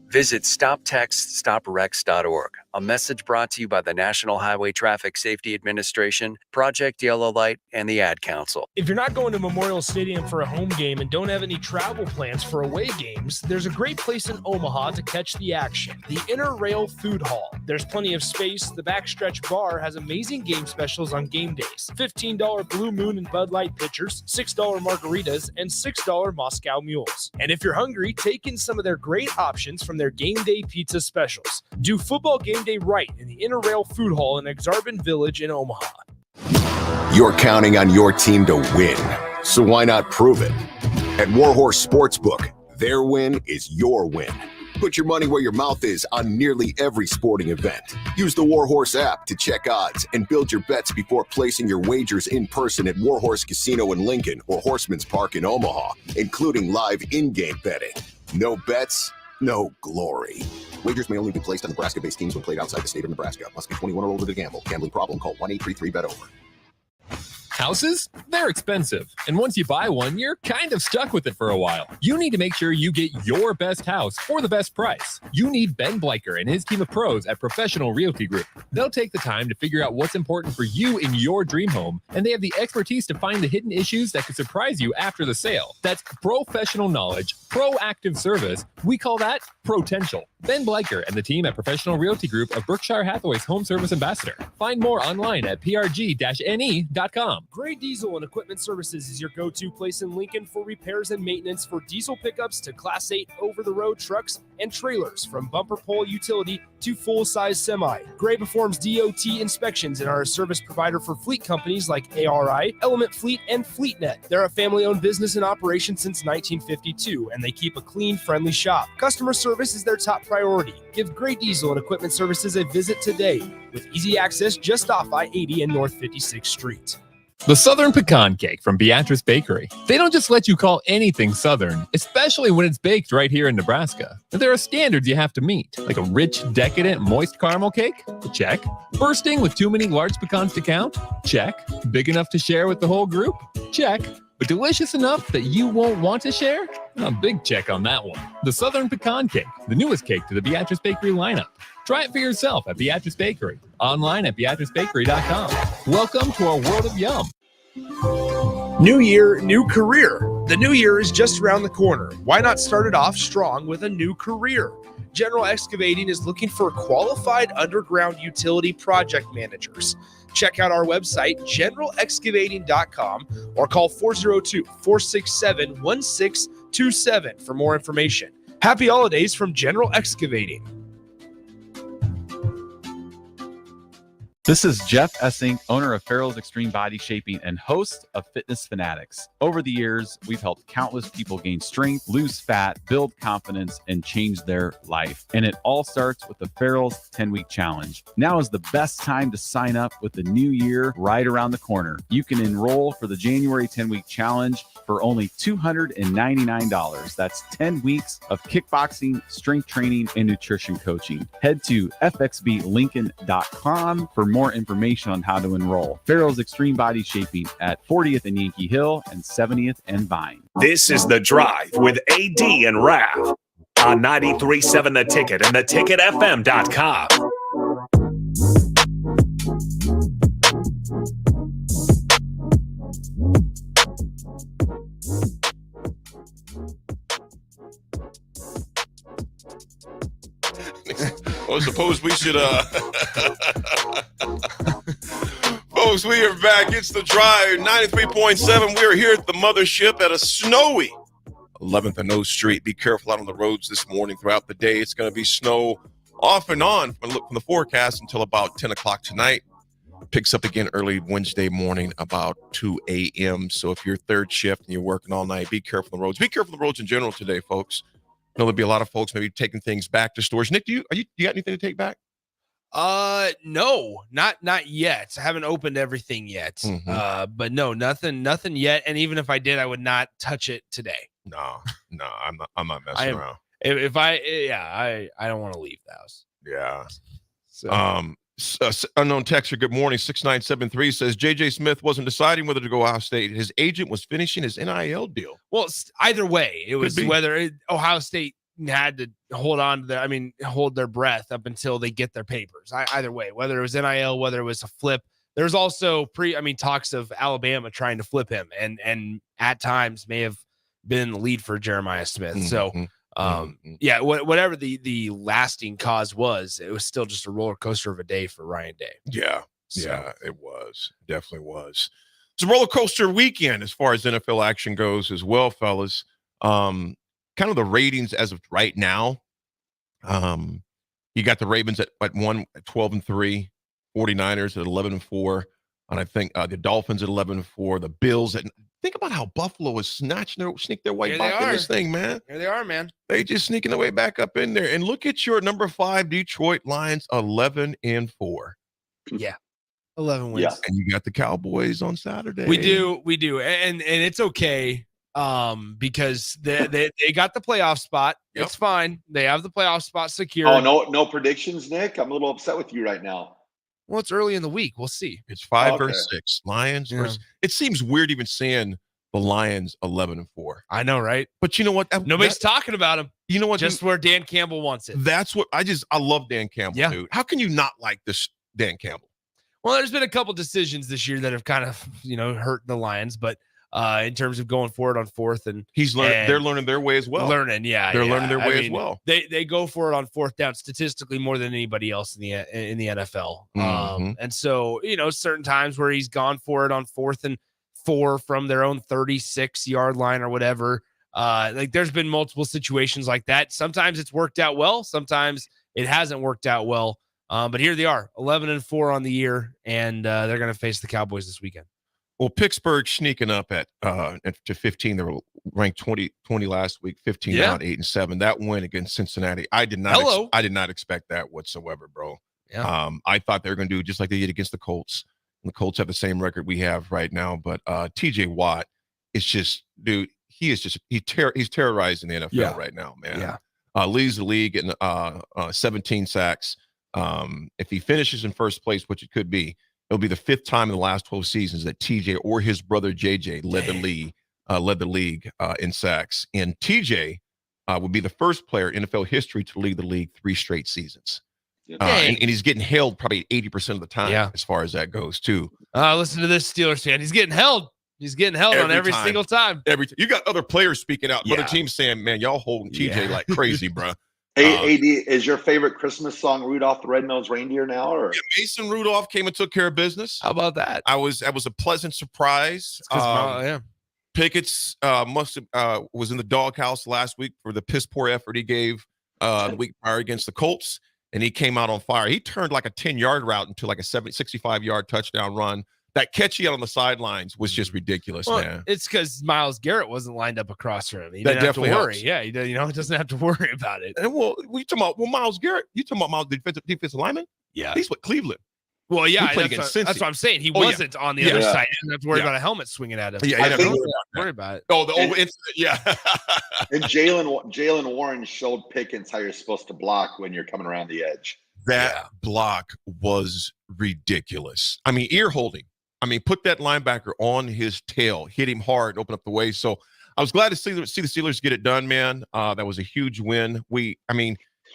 Visit StopTextStopWrecks.org. A message brought to you by the National Highway Traffic Safety Administration, Project Yellow Light, and the Ad Council. If you're not going to Memorial Stadium for a home game and don't have any travel plans for away games, there's a great place in Omaha to catch the action, the Inner Rail Food Hall. There's plenty of space. The Backstretch Bar has amazing game specials on game days. $15 Blue Moon and Bud Light pitchers, $6 margaritas, and $6 Moscow mules. And if you're hungry, take in some of their great options from their game day pizza specials. Do football game day right in the Inner Rail Food Hall in Exarban Village in Omaha. You're counting on your team to win, so why not prove it? At Warhorse Sportsbook, their win is your win. Put your money where your mouth is on nearly every sporting event. Use the Warhorse app to check odds and build your bets before placing your wagers in person at Warhorse Casino in Lincoln or Horseman's Park in Omaha, including live in-game betting. No bets, no glory. Wagers may only be placed on Nebraska-based teams when played outside the state of Nebraska. Must be 21 or older to gamble. Gambling problem? Call 1-833-BET-OVER. Houses? They're expensive. And once you buy one, you're kind of stuck with it for a while. You need to make sure you get your best house for the best price. You need Ben Bleicher and his team of pros at Professional Realty Group. They'll take the time to figure out what's important for you in your dream home, and they have the expertise to find the hidden issues that could surprise you after the sale. That's professional knowledge, proactive service. We call that potential. Ben Bleicher and the team at Professional Realty Group of Berkshire Hathaway's home service ambassador. Find more online at prg-ne.com. Gray Diesel and Equipment Services is your go-to place in Lincoln for repairs and maintenance for diesel pickups to Class 8 over-the-road trucks and trailers, from bumper pole utility to full-size semi. Gray performs DOT inspections and are a service provider for fleet companies like ARI, Element Fleet, and FleetNet. They're a family-owned business in operation since 1952, and they keep a clean, friendly shop. Customer service is their top priority. Give Gray Diesel and Equipment Services a visit today with easy access just off I-80 and North 56th Street. The Southern Pecan Cake from Beatrice Bakery. They don't just let you call anything Southern, especially when it's baked right here in Nebraska. There are standards you have to meet, like a rich, decadent, moist caramel cake? Check. Bursting with too many large pecans to count? Check. Big enough to share with the whole group? Check. But delicious enough that you won't want to share? A big check on that one. The Southern Pecan Cake, the newest cake to the Beatrice Bakery lineup. Try it for yourself at Beatrice Bakery. Online at BeatriceBakery.com. Welcome to our world of yum. New year, new career. The new year is just around the corner. Why not start it off strong with a new career? General Excavating is looking for qualified underground utility project managers. Check out our website, generalexcavating.com, or call 402-467-1627 for more information. Happy holidays from General Excavating. This is Jeff Essing, owner of Farrell's Extreme Body Shaping and host of Fitness Fanatics. Over the years, we've helped countless people gain strength, lose fat, build confidence, and change their life. And it all starts with the Farrell's 10-Week Challenge. Now is the best time to sign up with the new year right around the corner. You can enroll for the January 10-Week Challenge for only $299. That's 10 weeks of kickboxing, strength training, and nutrition coaching. Head to fxblincoln.com for more information on how to enroll. Farrell's Extreme Body Shaping at 40th and Yankee Hill and 70th and Vine. This is The Drive with AD and Raff on 93.7 The Ticket and theticketfm.com. Well, suppose we should, folks, we are back. It's The Drive, 93.7. We are here at the mothership at a snowy 11th and O Street. Be careful out on the roads this morning. Throughout the day, it's going to be snow off and on from the forecast until about 10 o'clock tonight. Picks up again early Wednesday morning about 2 a.m. So if you're third shift and you're working all night, be careful on the roads. Be careful on the roads in general today, folks. I know there'll be a lot of folks maybe taking things back to stores. Nick, you got anything to take back? No, not yet. I haven't opened everything yet. But no, nothing yet. And even if I did, I would not touch it today. No, I'm not messing around. I don't want to leave the house. Yeah. So. Unknown texter, good morning. 6973 says JJ Smith wasn't deciding whether to go Ohio State. His agent was finishing his NIL deal. Well, either way, it was whether Ohio State had to hold their breath up until they get their papers. Either way, whether it was NIL, whether it was a flip. There's also talks of Alabama trying to flip him, and at times may have been the lead for Jeremiah Smith. So. Whatever the lasting cause was, it was still just a roller coaster of a day for Ryan Day. Yeah, it was. Definitely was. It's a roller coaster weekend as far as NFL action goes as well, fellas. Kind of the ratings as of right now. You got the Ravens at 12-3, 49ers at 11-4, and I think the Dolphins at 11-4, the Bills at. Think about how Buffalo is sneak their way back in this thing, man. Here they are, man. They just sneaking their way back up in there. And look at your number 5 Detroit Lions, 11-4. Yeah, 11 wins. Yeah. And you got the Cowboys on Saturday. We do, and it's okay, because they got the playoff spot. Yep. It's fine. They have the playoff spot secured. Oh, no predictions, Nick. I'm a little upset with you right now. Well, it's early in the week. We'll see. It's 5 versus 6. Lions versus. It seems weird even saying the Lions 11-4. I know, right? But you know what? Nobody's talking about him. You know what? Just where Dan Campbell wants it. That's what I love Dan Campbell, dude. How can you not like this Dan Campbell? Well, there's been a couple decisions this year that have kind of, hurt the Lions, but in terms of going forward on fourth and they're learning their way as well. They're learning their way as well. They go for it on fourth down statistically more than anybody else in the NFL. And so, certain times where he's gone for it on 4th and 4 from their own 36-yard line or whatever. There's been multiple situations like that. Sometimes it's worked out well. Sometimes it hasn't worked out well. But here they are, 11-4 on the year, and they're going to face the Cowboys this weekend. Well, Pittsburgh sneaking up to 15. They were ranked 20 last week, 15 now at 8-7. That win against Cincinnati, I did not expect that whatsoever, bro. Yeah. I thought they were going to do just like they did against the Colts. And the Colts have the same record we have right now, but TJ Watt is just, dude, he's terrorizing the NFL right now, man. Yeah. Leads the league in 17 sacks. If he finishes in first place, which it could be, it'll be the 5th time in the last 12 seasons that TJ or his brother JJ led the league in sacks. And TJ would be the first player in NFL history to lead the league 3 straight seasons. And he's getting held probably 80% of the time as far as that goes, too. Listen to this Steelers fan. He's getting held. He's getting held on every single time. You got other players speaking out. Other teams saying, man, y'all holding TJ like crazy, bro. Hey, AD, is your favorite Christmas song Rudolph the Red-Nosed Reindeer now? Or Mason Rudolph came and took care of business. How about that? That was a pleasant surprise. Pickett's was in the doghouse last week for the piss poor effort he gave the week prior against the Colts. and he came out on fire. He turned like a 10-yard route into like a 65-yard touchdown run. That catch he had on the sidelines was just ridiculous, man. It's because Myles Garrett wasn't lined up across from him. He That didn't have to definitely worry. helps. Yeah, he doesn't have to worry about it. And you talking about Myles Garrett? You talking about Myles defensive lineman? Yeah, he's with Cleveland. Well, yeah, He played against Cincy. that's what I'm saying. He Oh, yeah. wasn't on the other Yeah. side. He didn't have to worry Yeah. about a helmet swinging at him. Yeah, I he don't doesn't worry about it. Oh, the over incident, yeah. And Jalen Warren showed Pickens how you're supposed to block when you're coming around the edge. That block was ridiculous. I mean, ear holding. I mean, put that linebacker on his tail, hit him hard, open up the way. So I was glad to see the Steelers get it done, man. That was a huge win.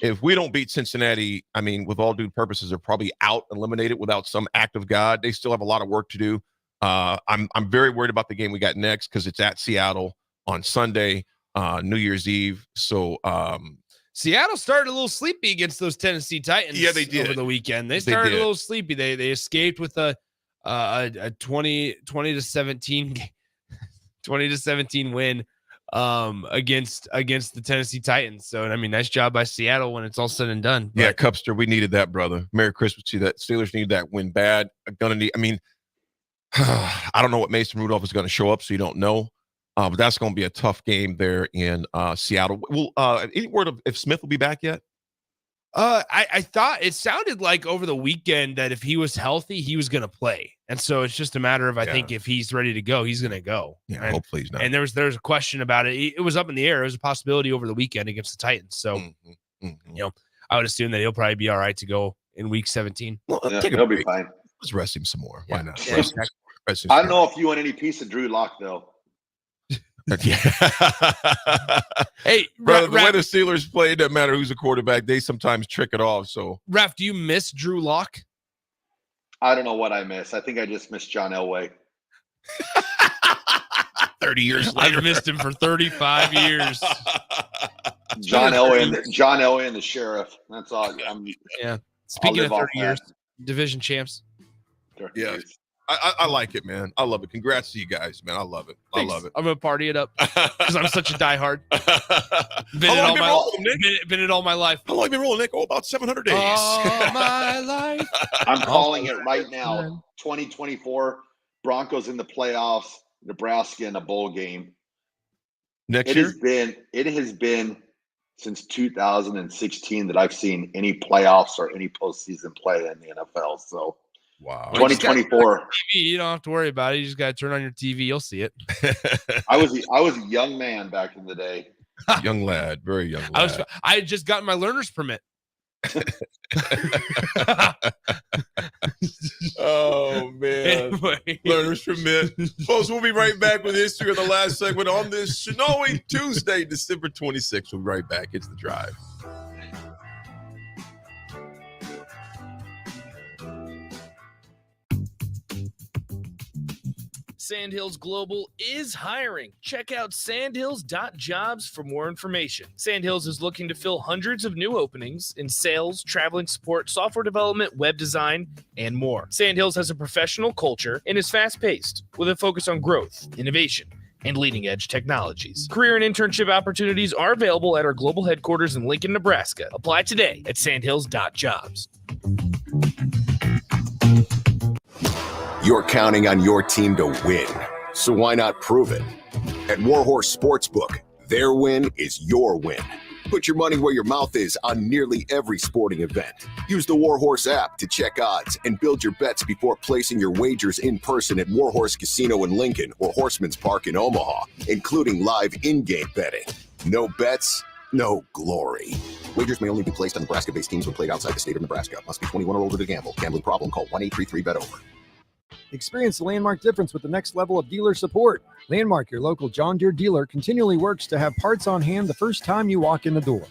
If we don't beat Cincinnati, I mean, with all due purposes, they're probably out, eliminated without some act of God. They still have a lot of work to do. I'm very worried about the game we got next because it's at Seattle on Sunday, New Year's Eve. So Seattle started a little sleepy against those Tennessee Titans. Yeah, they did. Over the weekend. They They started did. a little sleepy. They escaped with a 20-17 win against the Tennessee Titans. So I mean, nice job by Seattle when it's all said and done. yeah, Cupster, we needed that, brother. Merry Christmas to you. That Steelers need that win bad. I don't know what Mason Rudolph is going to show up, so you don't know. But that's going to be a tough game there in Seattle. Well, any word of if Smith will be back yet? I thought it sounded like over the weekend that if he was healthy, he was going to play. And so it's just a matter of, I think if he's ready to go, he's going to go. Yeah, and, hopefully he's not. And there was a question about it. It was up in the air. It was a possibility over the weekend against the Titans. So, I would assume that he'll probably be all right to go in week 17. Well, He'll be fine. Let's rest him some more. Why not? Yeah, Rest him I some don't know if you want any piece of Drew Lock though. Hey, brother, the way Raff, the Steelers play, it doesn't matter who's a quarterback. They sometimes trick it off. So, Raff, do you miss Drew Lock? I don't know what I miss. I think I just missed John Elway. 30 years later. I've missed him for 35 years. John Elway and the sheriff. That's all. Yeah. Speaking of live 30 off years, that. division champs. Yeah, I like it, man. I love it. Congrats to you guys, man. I love it. Thanks. I love it. I'm gonna party it up because I'm such a diehard. Been How long it all been my rolling, Nick? been it all my life. How long you been rolling, Nick? Oh, about 700 days. All my life. I'm calling it right now. 2024 Broncos in the playoffs. Nebraska in a bowl game. Next It year? has been since 2016 that I've seen any playoffs or any postseason play in the NFL. So, wow, 2024. You don't have to worry about it. You just got to turn on your TV. You'll see it. I was a young man back in the day. Young lad, very young lad. I had just gotten my learner's permit. Oh man. Anyway. Learners permit. Folks, we'll be right back with history of the last segment on this snowy Tuesday, December 26th. We'll be right back. It's The Drive. Sandhills Global is hiring. Check out sandhills.jobs for more information. Sandhills is looking to fill hundreds of new openings in sales, traveling support, software development, web design, and more. Sandhills has a professional culture and is fast-paced with a focus on growth, innovation, and leading-edge technologies. Career and internship opportunities are available at our global headquarters in Lincoln, Nebraska. Apply today at sandhills.jobs. You're counting on your team to win, so why not prove it? At Warhorse Sportsbook, their win is your win. Put your money where your mouth is on nearly every sporting event. Use the Warhorse app to check odds and build your bets before placing your wagers in person at Warhorse Casino in Lincoln or Horseman's Park in Omaha, including live in-game betting. No bets, no glory. Wagers may only be placed on Nebraska-based teams when played outside the state of Nebraska. Must be 21 or older to gamble. Gambling problem? Call 1-833-BET-OVER. Experience the Landmark difference with the next level of dealer support. Landmark, your local John Deere dealer, continually works to have parts on hand the first time you walk in the door.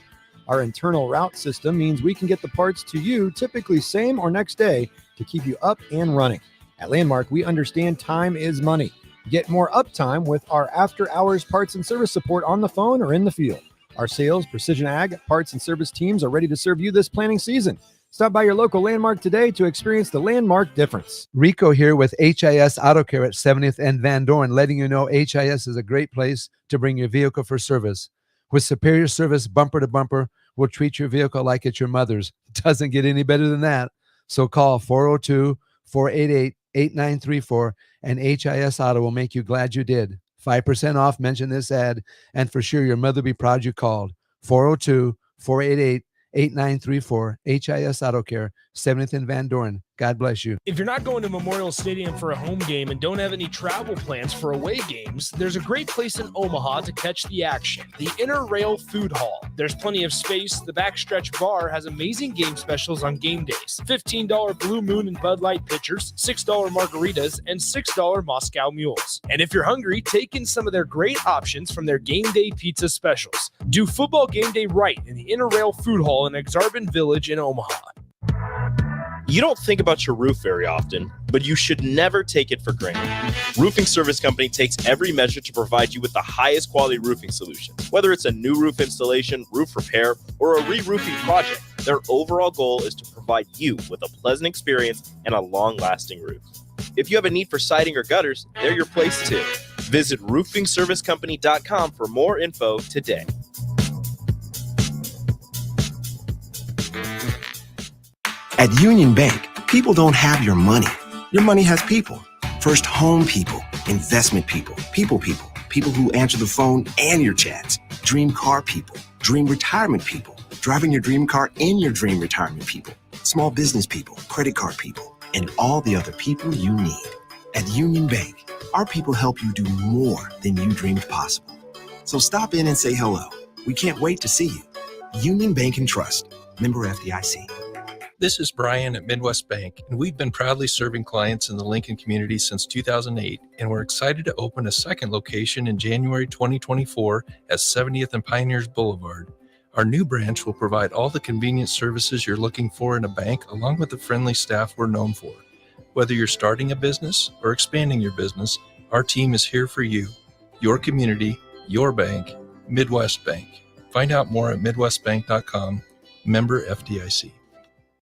Our internal route system means we can get the parts to you typically same or next day to keep you up and running. At Landmark, we understand time is money. Get more uptime with our after-hours parts and service support on the phone or in the field. Our sales, precision ag, parts, and service teams are ready to serve you this planting season. Stop by your local Landmark today to experience the Landmark difference. Rico here with HIS Auto Care at 70th and Van Dorn, letting you know HIS is a great place to bring your vehicle for service. With superior service bumper to bumper, We'll treat your vehicle like it's your mother's. Doesn't get any better than that. So call 402-488-8934 and HIS Auto will make you glad you did. 5% off, mention this ad, and for sure your mother will be proud you called. 402-488-8934, HIS Auto Care, 70th and Van Doren. God bless you. If you're not going to Memorial Stadium for a home game and don't have any travel plans for away games, there's a great place in Omaha to catch the action, the Inner Rail Food Hall. There's plenty of space. The Backstretch Bar has amazing game specials on game days. $15 Blue Moon and Bud Light pitchers, $6 margaritas, and $6 Moscow Mules. And if you're hungry, take in some of their great options from their game day pizza specials. Do football game day right in the Inner Rail Food Hall in Exarban Village in Omaha. You don't think about your roof very often, but you should never take it for granted. Roofing Service Company takes every measure to provide you with the highest quality roofing solution. Whether it's a new roof installation, roof repair, or a re-roofing project, their overall goal is to provide you with a pleasant experience and a long-lasting roof. If you have a need for siding or gutters, they're your place too. Visit roofingservicecompany.com for more info today. At Union Bank, people don't have your money. Your money has people. First home people, investment people, people who answer the phone and your chats, dream car people, dream retirement people, driving your dream car in your dream retirement people, small business people, credit card people, and all the other people you need. At Union Bank, our people help you do more than you dreamed possible. So stop in and say hello. We can't wait to see you. Union Bank and Trust. Member FDIC. This is Brian at Midwest Bank, and we've been proudly serving clients in the Lincoln community since 2008, and we're excited to open a second location in January 2024 at 70th and Pioneers Boulevard. Our new branch will provide all the convenient services you're looking for in a bank, along with the friendly staff we're known for. Whether you're starting a business or expanding your business, our team is here for you. Your community, your bank, Midwest Bank. Find out more at midwestbank.com. Member FDIC.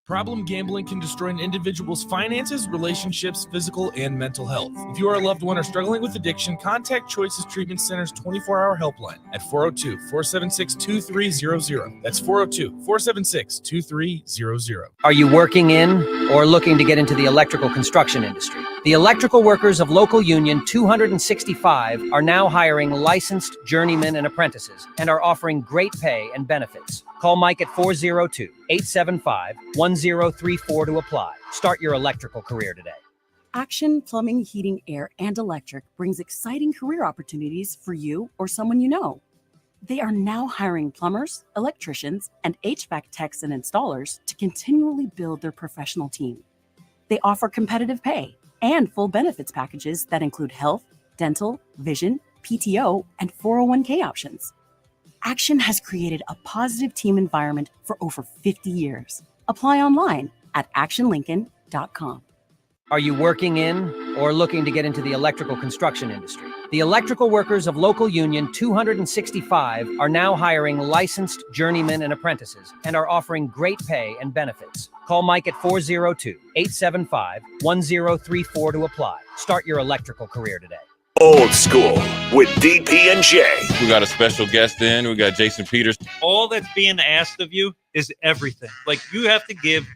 Problem gambling can destroy an individual's finances, relationships, physical, and mental health. If you are a loved one or struggling with addiction, contact Choices Treatment Center's 24-hour helpline at 402-476-2300. That's 402-476-2300. Are you working in or looking to get into the electrical construction industry? The electrical workers of Local Union 265 are now hiring licensed journeymen and apprentices and are offering great pay and benefits. Call Mike at 402-875-1034 to apply. Start your electrical career today. Action Plumbing, Heating, Air, and Electric brings exciting career opportunities for you or someone you know. They are now hiring plumbers, electricians, and HVAC techs and installers to continually build their professional team. They offer competitive pay and full benefits packages that include health, dental, vision, PTO, and 401k options. Action has created a positive team environment for over 50 years. Apply online at actionlincoln.com. Are you working in or looking to get into the electrical construction industry? The electrical workers of Local Union 265 are now hiring licensed journeymen and apprentices and are offering great pay and benefits. Call Mike at 402-875-1034 to apply. Start your electrical career today. Old School with DP and J. We got a special guest in. We got Jason Peters. All that's being asked of you is everything. Like, you have to give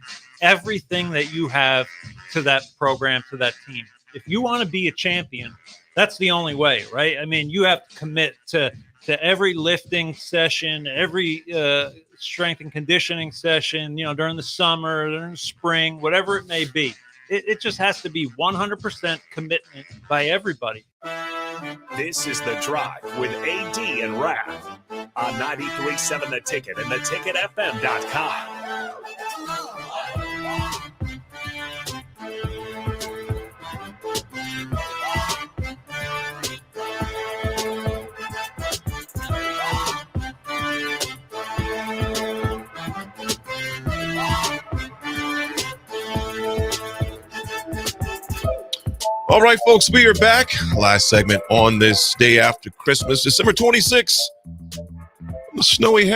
everything that you have to that program, to that team. If you want to be a champion, that's the only way, right? I mean, you have to commit to every lifting session, every strength and conditioning session, during the summer, during the spring, whatever it may be. It just has to be 100% commitment by everybody. This is The Drive with AD and Raff on 93.7 The Ticket and theticketfm.com. All right, folks, we are back. Last segment on this day after Christmas, December 26th. From the snowy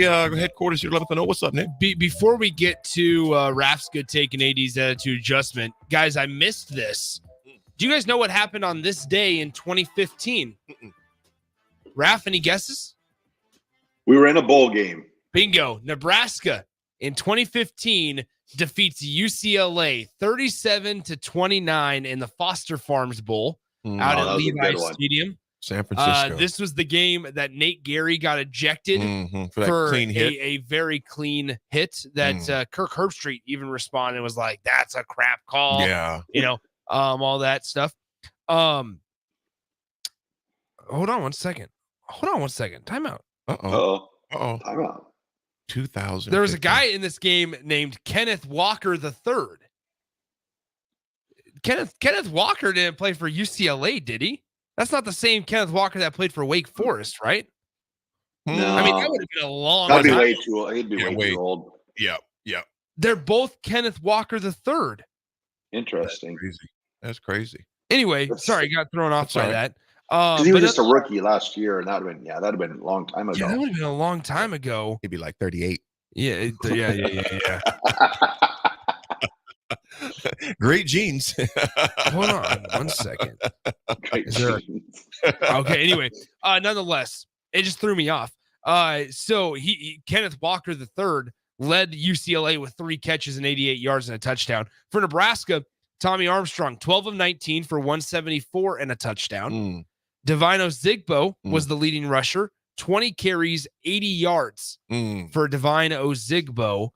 headquarters here, let us know what's up, Nick. Before we get to Raff's good take and AD's attitude adjustment, guys, I missed this. Do you guys know what happened on this day in 2015? Raff, any guesses? We were in a bowl game. Bingo. Nebraska in 2015 defeats UCLA 37-29 in the Foster Farms Bowl out at Levi Stadium. San Francisco. This was the game that Nate Gary got ejected for that clean hit. a very clean hit that Kirk Herbstreit even responded and was like, that's a crap call. Yeah. All that stuff. Hold on one second. Time out. Uh-oh. Time out. 2000. There was a guy in this game named Kenneth Walker III. Kenneth Walker didn't play for UCLA, did he? That's not the same Kenneth Walker that played for Wake Forest, right? No. I mean, that would have been a long That'd time. be way too old. He'd be way too old. Yeah. They're both Kenneth Walker III. Interesting. That's crazy. Anyway, sorry, got thrown off by that. Because he was just a rookie last year, and that'd have been a long time ago. Yeah, that would have been a long time ago. He'd be like 38. Yeah. Great genes. Hold on one second. Okay, anyway, nonetheless, it just threw me off. So Kenneth Walker III led UCLA with 3 catches and 88 yards and a touchdown. For Nebraska, Tommy Armstrong, 12 of 19 for 174 and a touchdown. Divino Zigbo was the leading rusher, 20 carries, 80 yards for Divino Zigbo.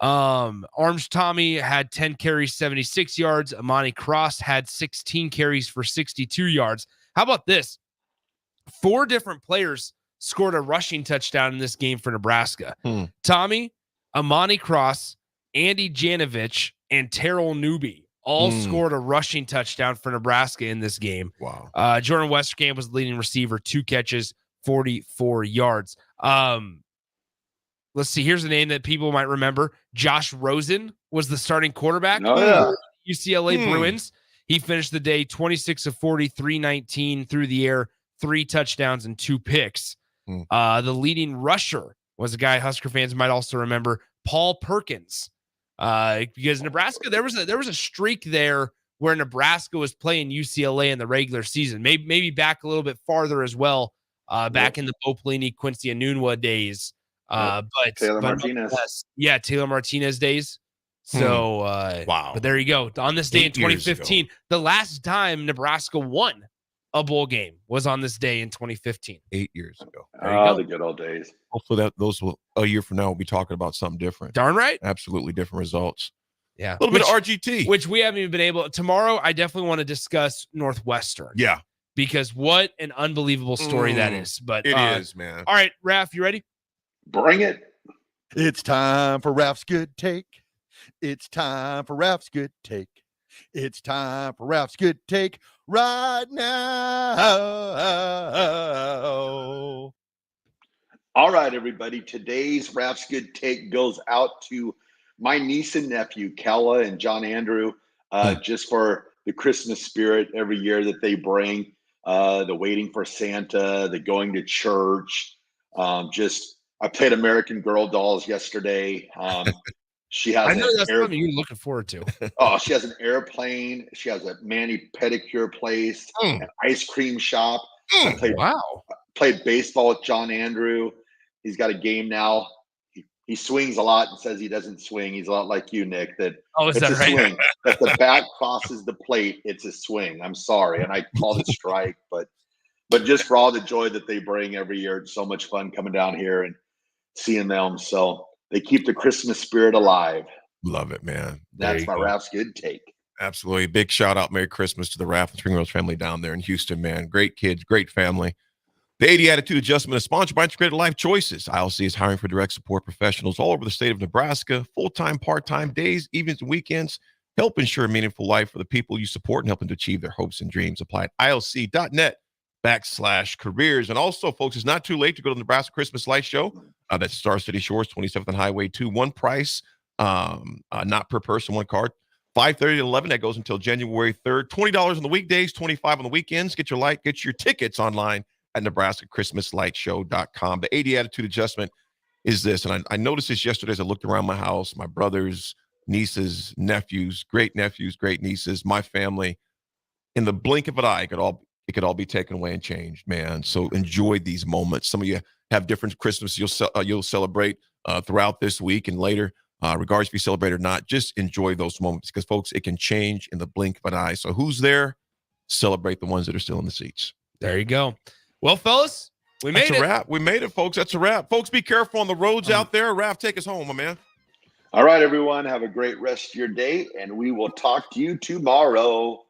Tommy had 10 carries, 76 yards. Amani Cross had 16 carries for 62 yards. How about this? 4 different players scored a rushing touchdown in this game for Nebraska. Tommy, Amani Cross, Andy Janovich, and Terrell Newby all scored a rushing touchdown for Nebraska in this game. Wow. Jordan Westerkamp was the leading receiver, 2 catches, 44 yards. Let's see. Here's a name that people might remember. Josh Rosen was the starting quarterback for UCLA Bruins. He finished the day 26 of 40, 319 through the air, 3 touchdowns and 2 picks. The leading rusher was a guy Husker fans might also remember, Paul Perkins. Because Nebraska, there was a streak there where Nebraska was playing UCLA in the regular season. Maybe back a little bit farther as well. Back in the Bo Pelini, Quincy Enunwa days. But Taylor Martinez. Yeah, Taylor Martinez days. So wow. But there you go. On this day in 2015, the last time Nebraska won a bowl game was on this day in 2015. 8 years ago. The good old days. Hopefully those will, a year from now, we'll be talking about something different. Darn right. Absolutely different results. Yeah. A little bit of RGT. Which we haven't even been able. Tomorrow, I definitely want to discuss Northwestern. Yeah. Because what an unbelievable story that is. But it is, man. All right, Raff, you ready? Bring it. It's time for Raff's Good Take. It's time for Raff's Good Take. It's time for Raff's Good Take right now. All right, everybody. Today's Raff's Good Take goes out to my niece and nephew, Kella and John Andrew, just for the Christmas spirit every year that they bring, the waiting for Santa, the going to church. I played American Girl dolls yesterday. She has I know that's something you're looking forward to. She has an airplane. She has a mani pedicure place, an ice cream shop. I played baseball with John Andrew. He's got a game now. He swings a lot and says he doesn't swing. He's a lot like you, Nick. That is that right? Swing. If the bat crosses the plate, it's a swing. I'm sorry, and I called it strike, but just for all the joy that they bring every year, it's so much fun coming down here and seeing them. So they keep the Christmas spirit alive. Love it, man. That's my Raff's Good Take. Absolutely. Big shout out. Merry Christmas to the Raff and Spring Rose family down there in Houston, man. Great kids, great family. The 80 Attitude Adjustment is sponsored by Integrated Life Choices. ILC is hiring for direct support professionals all over the state of Nebraska, full-time, part-time, days, evenings, and weekends. Help ensure a meaningful life for the people you support and help them to achieve their hopes and dreams. Apply at ilc.net/careers. And also, folks, it's not too late to go to the Nebraska Christmas Light Show. That's Star City Shores, 27th and Highway 2. One price, not per person, one card. 5:30 to 11. That goes until January 3rd. $20 on the weekdays, $25 on the weekends. Get your tickets online at NebraskaChristmasLightShow.com. The 80 Attitude Adjustment is this, and I noticed this yesterday as I looked around my house, my brothers, nieces, nephews, great nieces, my family. In the blink of an eye, it could all be taken away and changed, man. So enjoy these moments. Some of you have different Christmas you'll celebrate throughout this week and later, regardless if you celebrate or not. Just enjoy those moments because, folks, it can change in the blink of an eye. So who's there? Celebrate the ones that are still in the seats. There you go. Well, fellas, we made That's it. a wrap. We made it, folks. That's a wrap. Folks, be careful on the roads out there. Raff, take us home, my man. All right, everyone. Have a great rest of your day, and we will talk to you tomorrow.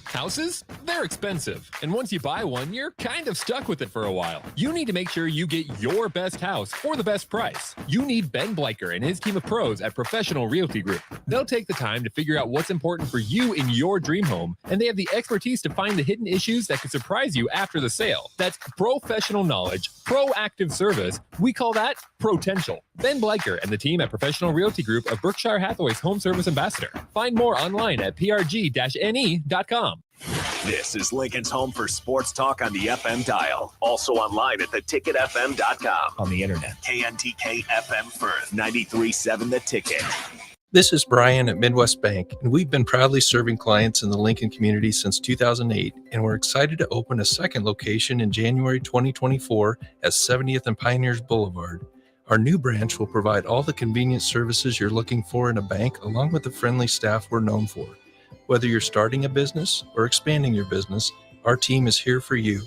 Houses? They're expensive. And once you buy one, you're kind of stuck with it for a while. You need to make sure you get your best house for the best price. You need Ben Bleicher and his team of pros at Professional Realty Group. They'll take the time to figure out what's important for you in your dream home, and they have the expertise to find the hidden issues that could surprise you after the sale. That's professional knowledge, proactive service. We call that potential. Ben Bleicher and the team at Professional Realty Group of Berkshire Hathaway's Home Service Ambassador. Find more online at prg-ne.com. This is Lincoln's home for sports talk on the FM dial. Also online at theticketfm.com. On the internet. KNTK FM Firth, 93.7 The Ticket. This is Brian at Midwest Bank, and we've been proudly serving clients in the Lincoln community since 2008, and we're excited to open a second location in January 2024 at 70th and Pioneers Boulevard. Our new branch will provide all the convenient services you're looking for in a bank, along with the friendly staff we're known for. Whether you're starting a business or expanding your business, our team is here for you,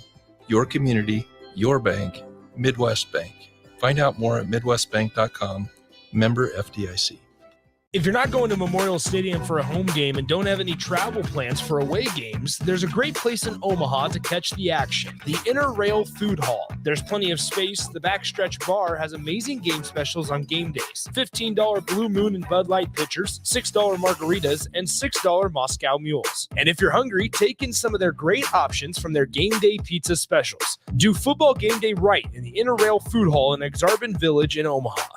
your community, your bank, Midwest Bank. Find out more at midwestbank.com, member FDIC. If you're not going to Memorial Stadium for a home game and don't have any travel plans for away games, there's a great place in Omaha to catch the action, the Inner Rail Food Hall. There's plenty of space. The Backstretch Bar has amazing game specials on game days. $15 Blue Moon and Bud Light pitchers, $6 margaritas, and $6 Moscow Mules. And if you're hungry, take in some of their great options from their game day pizza specials. Do football game day right in the Inner Rail Food Hall in Exarban Village in Omaha.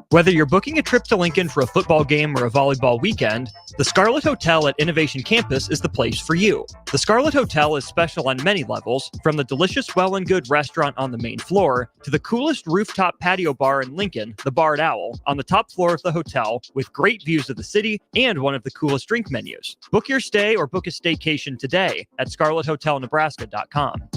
Whether you're booking a trip to Lincoln for a football game or a volleyball weekend, the Scarlet Hotel at Innovation Campus is the place for you. The Scarlet Hotel is special on many levels, from the delicious Well and Good restaurant on the main floor to the coolest rooftop patio bar in Lincoln, the Barred Owl, on the top floor of the hotel with great views of the city and one of the coolest drink menus. Book your stay or book a staycation today at scarlethotelnebraska.com.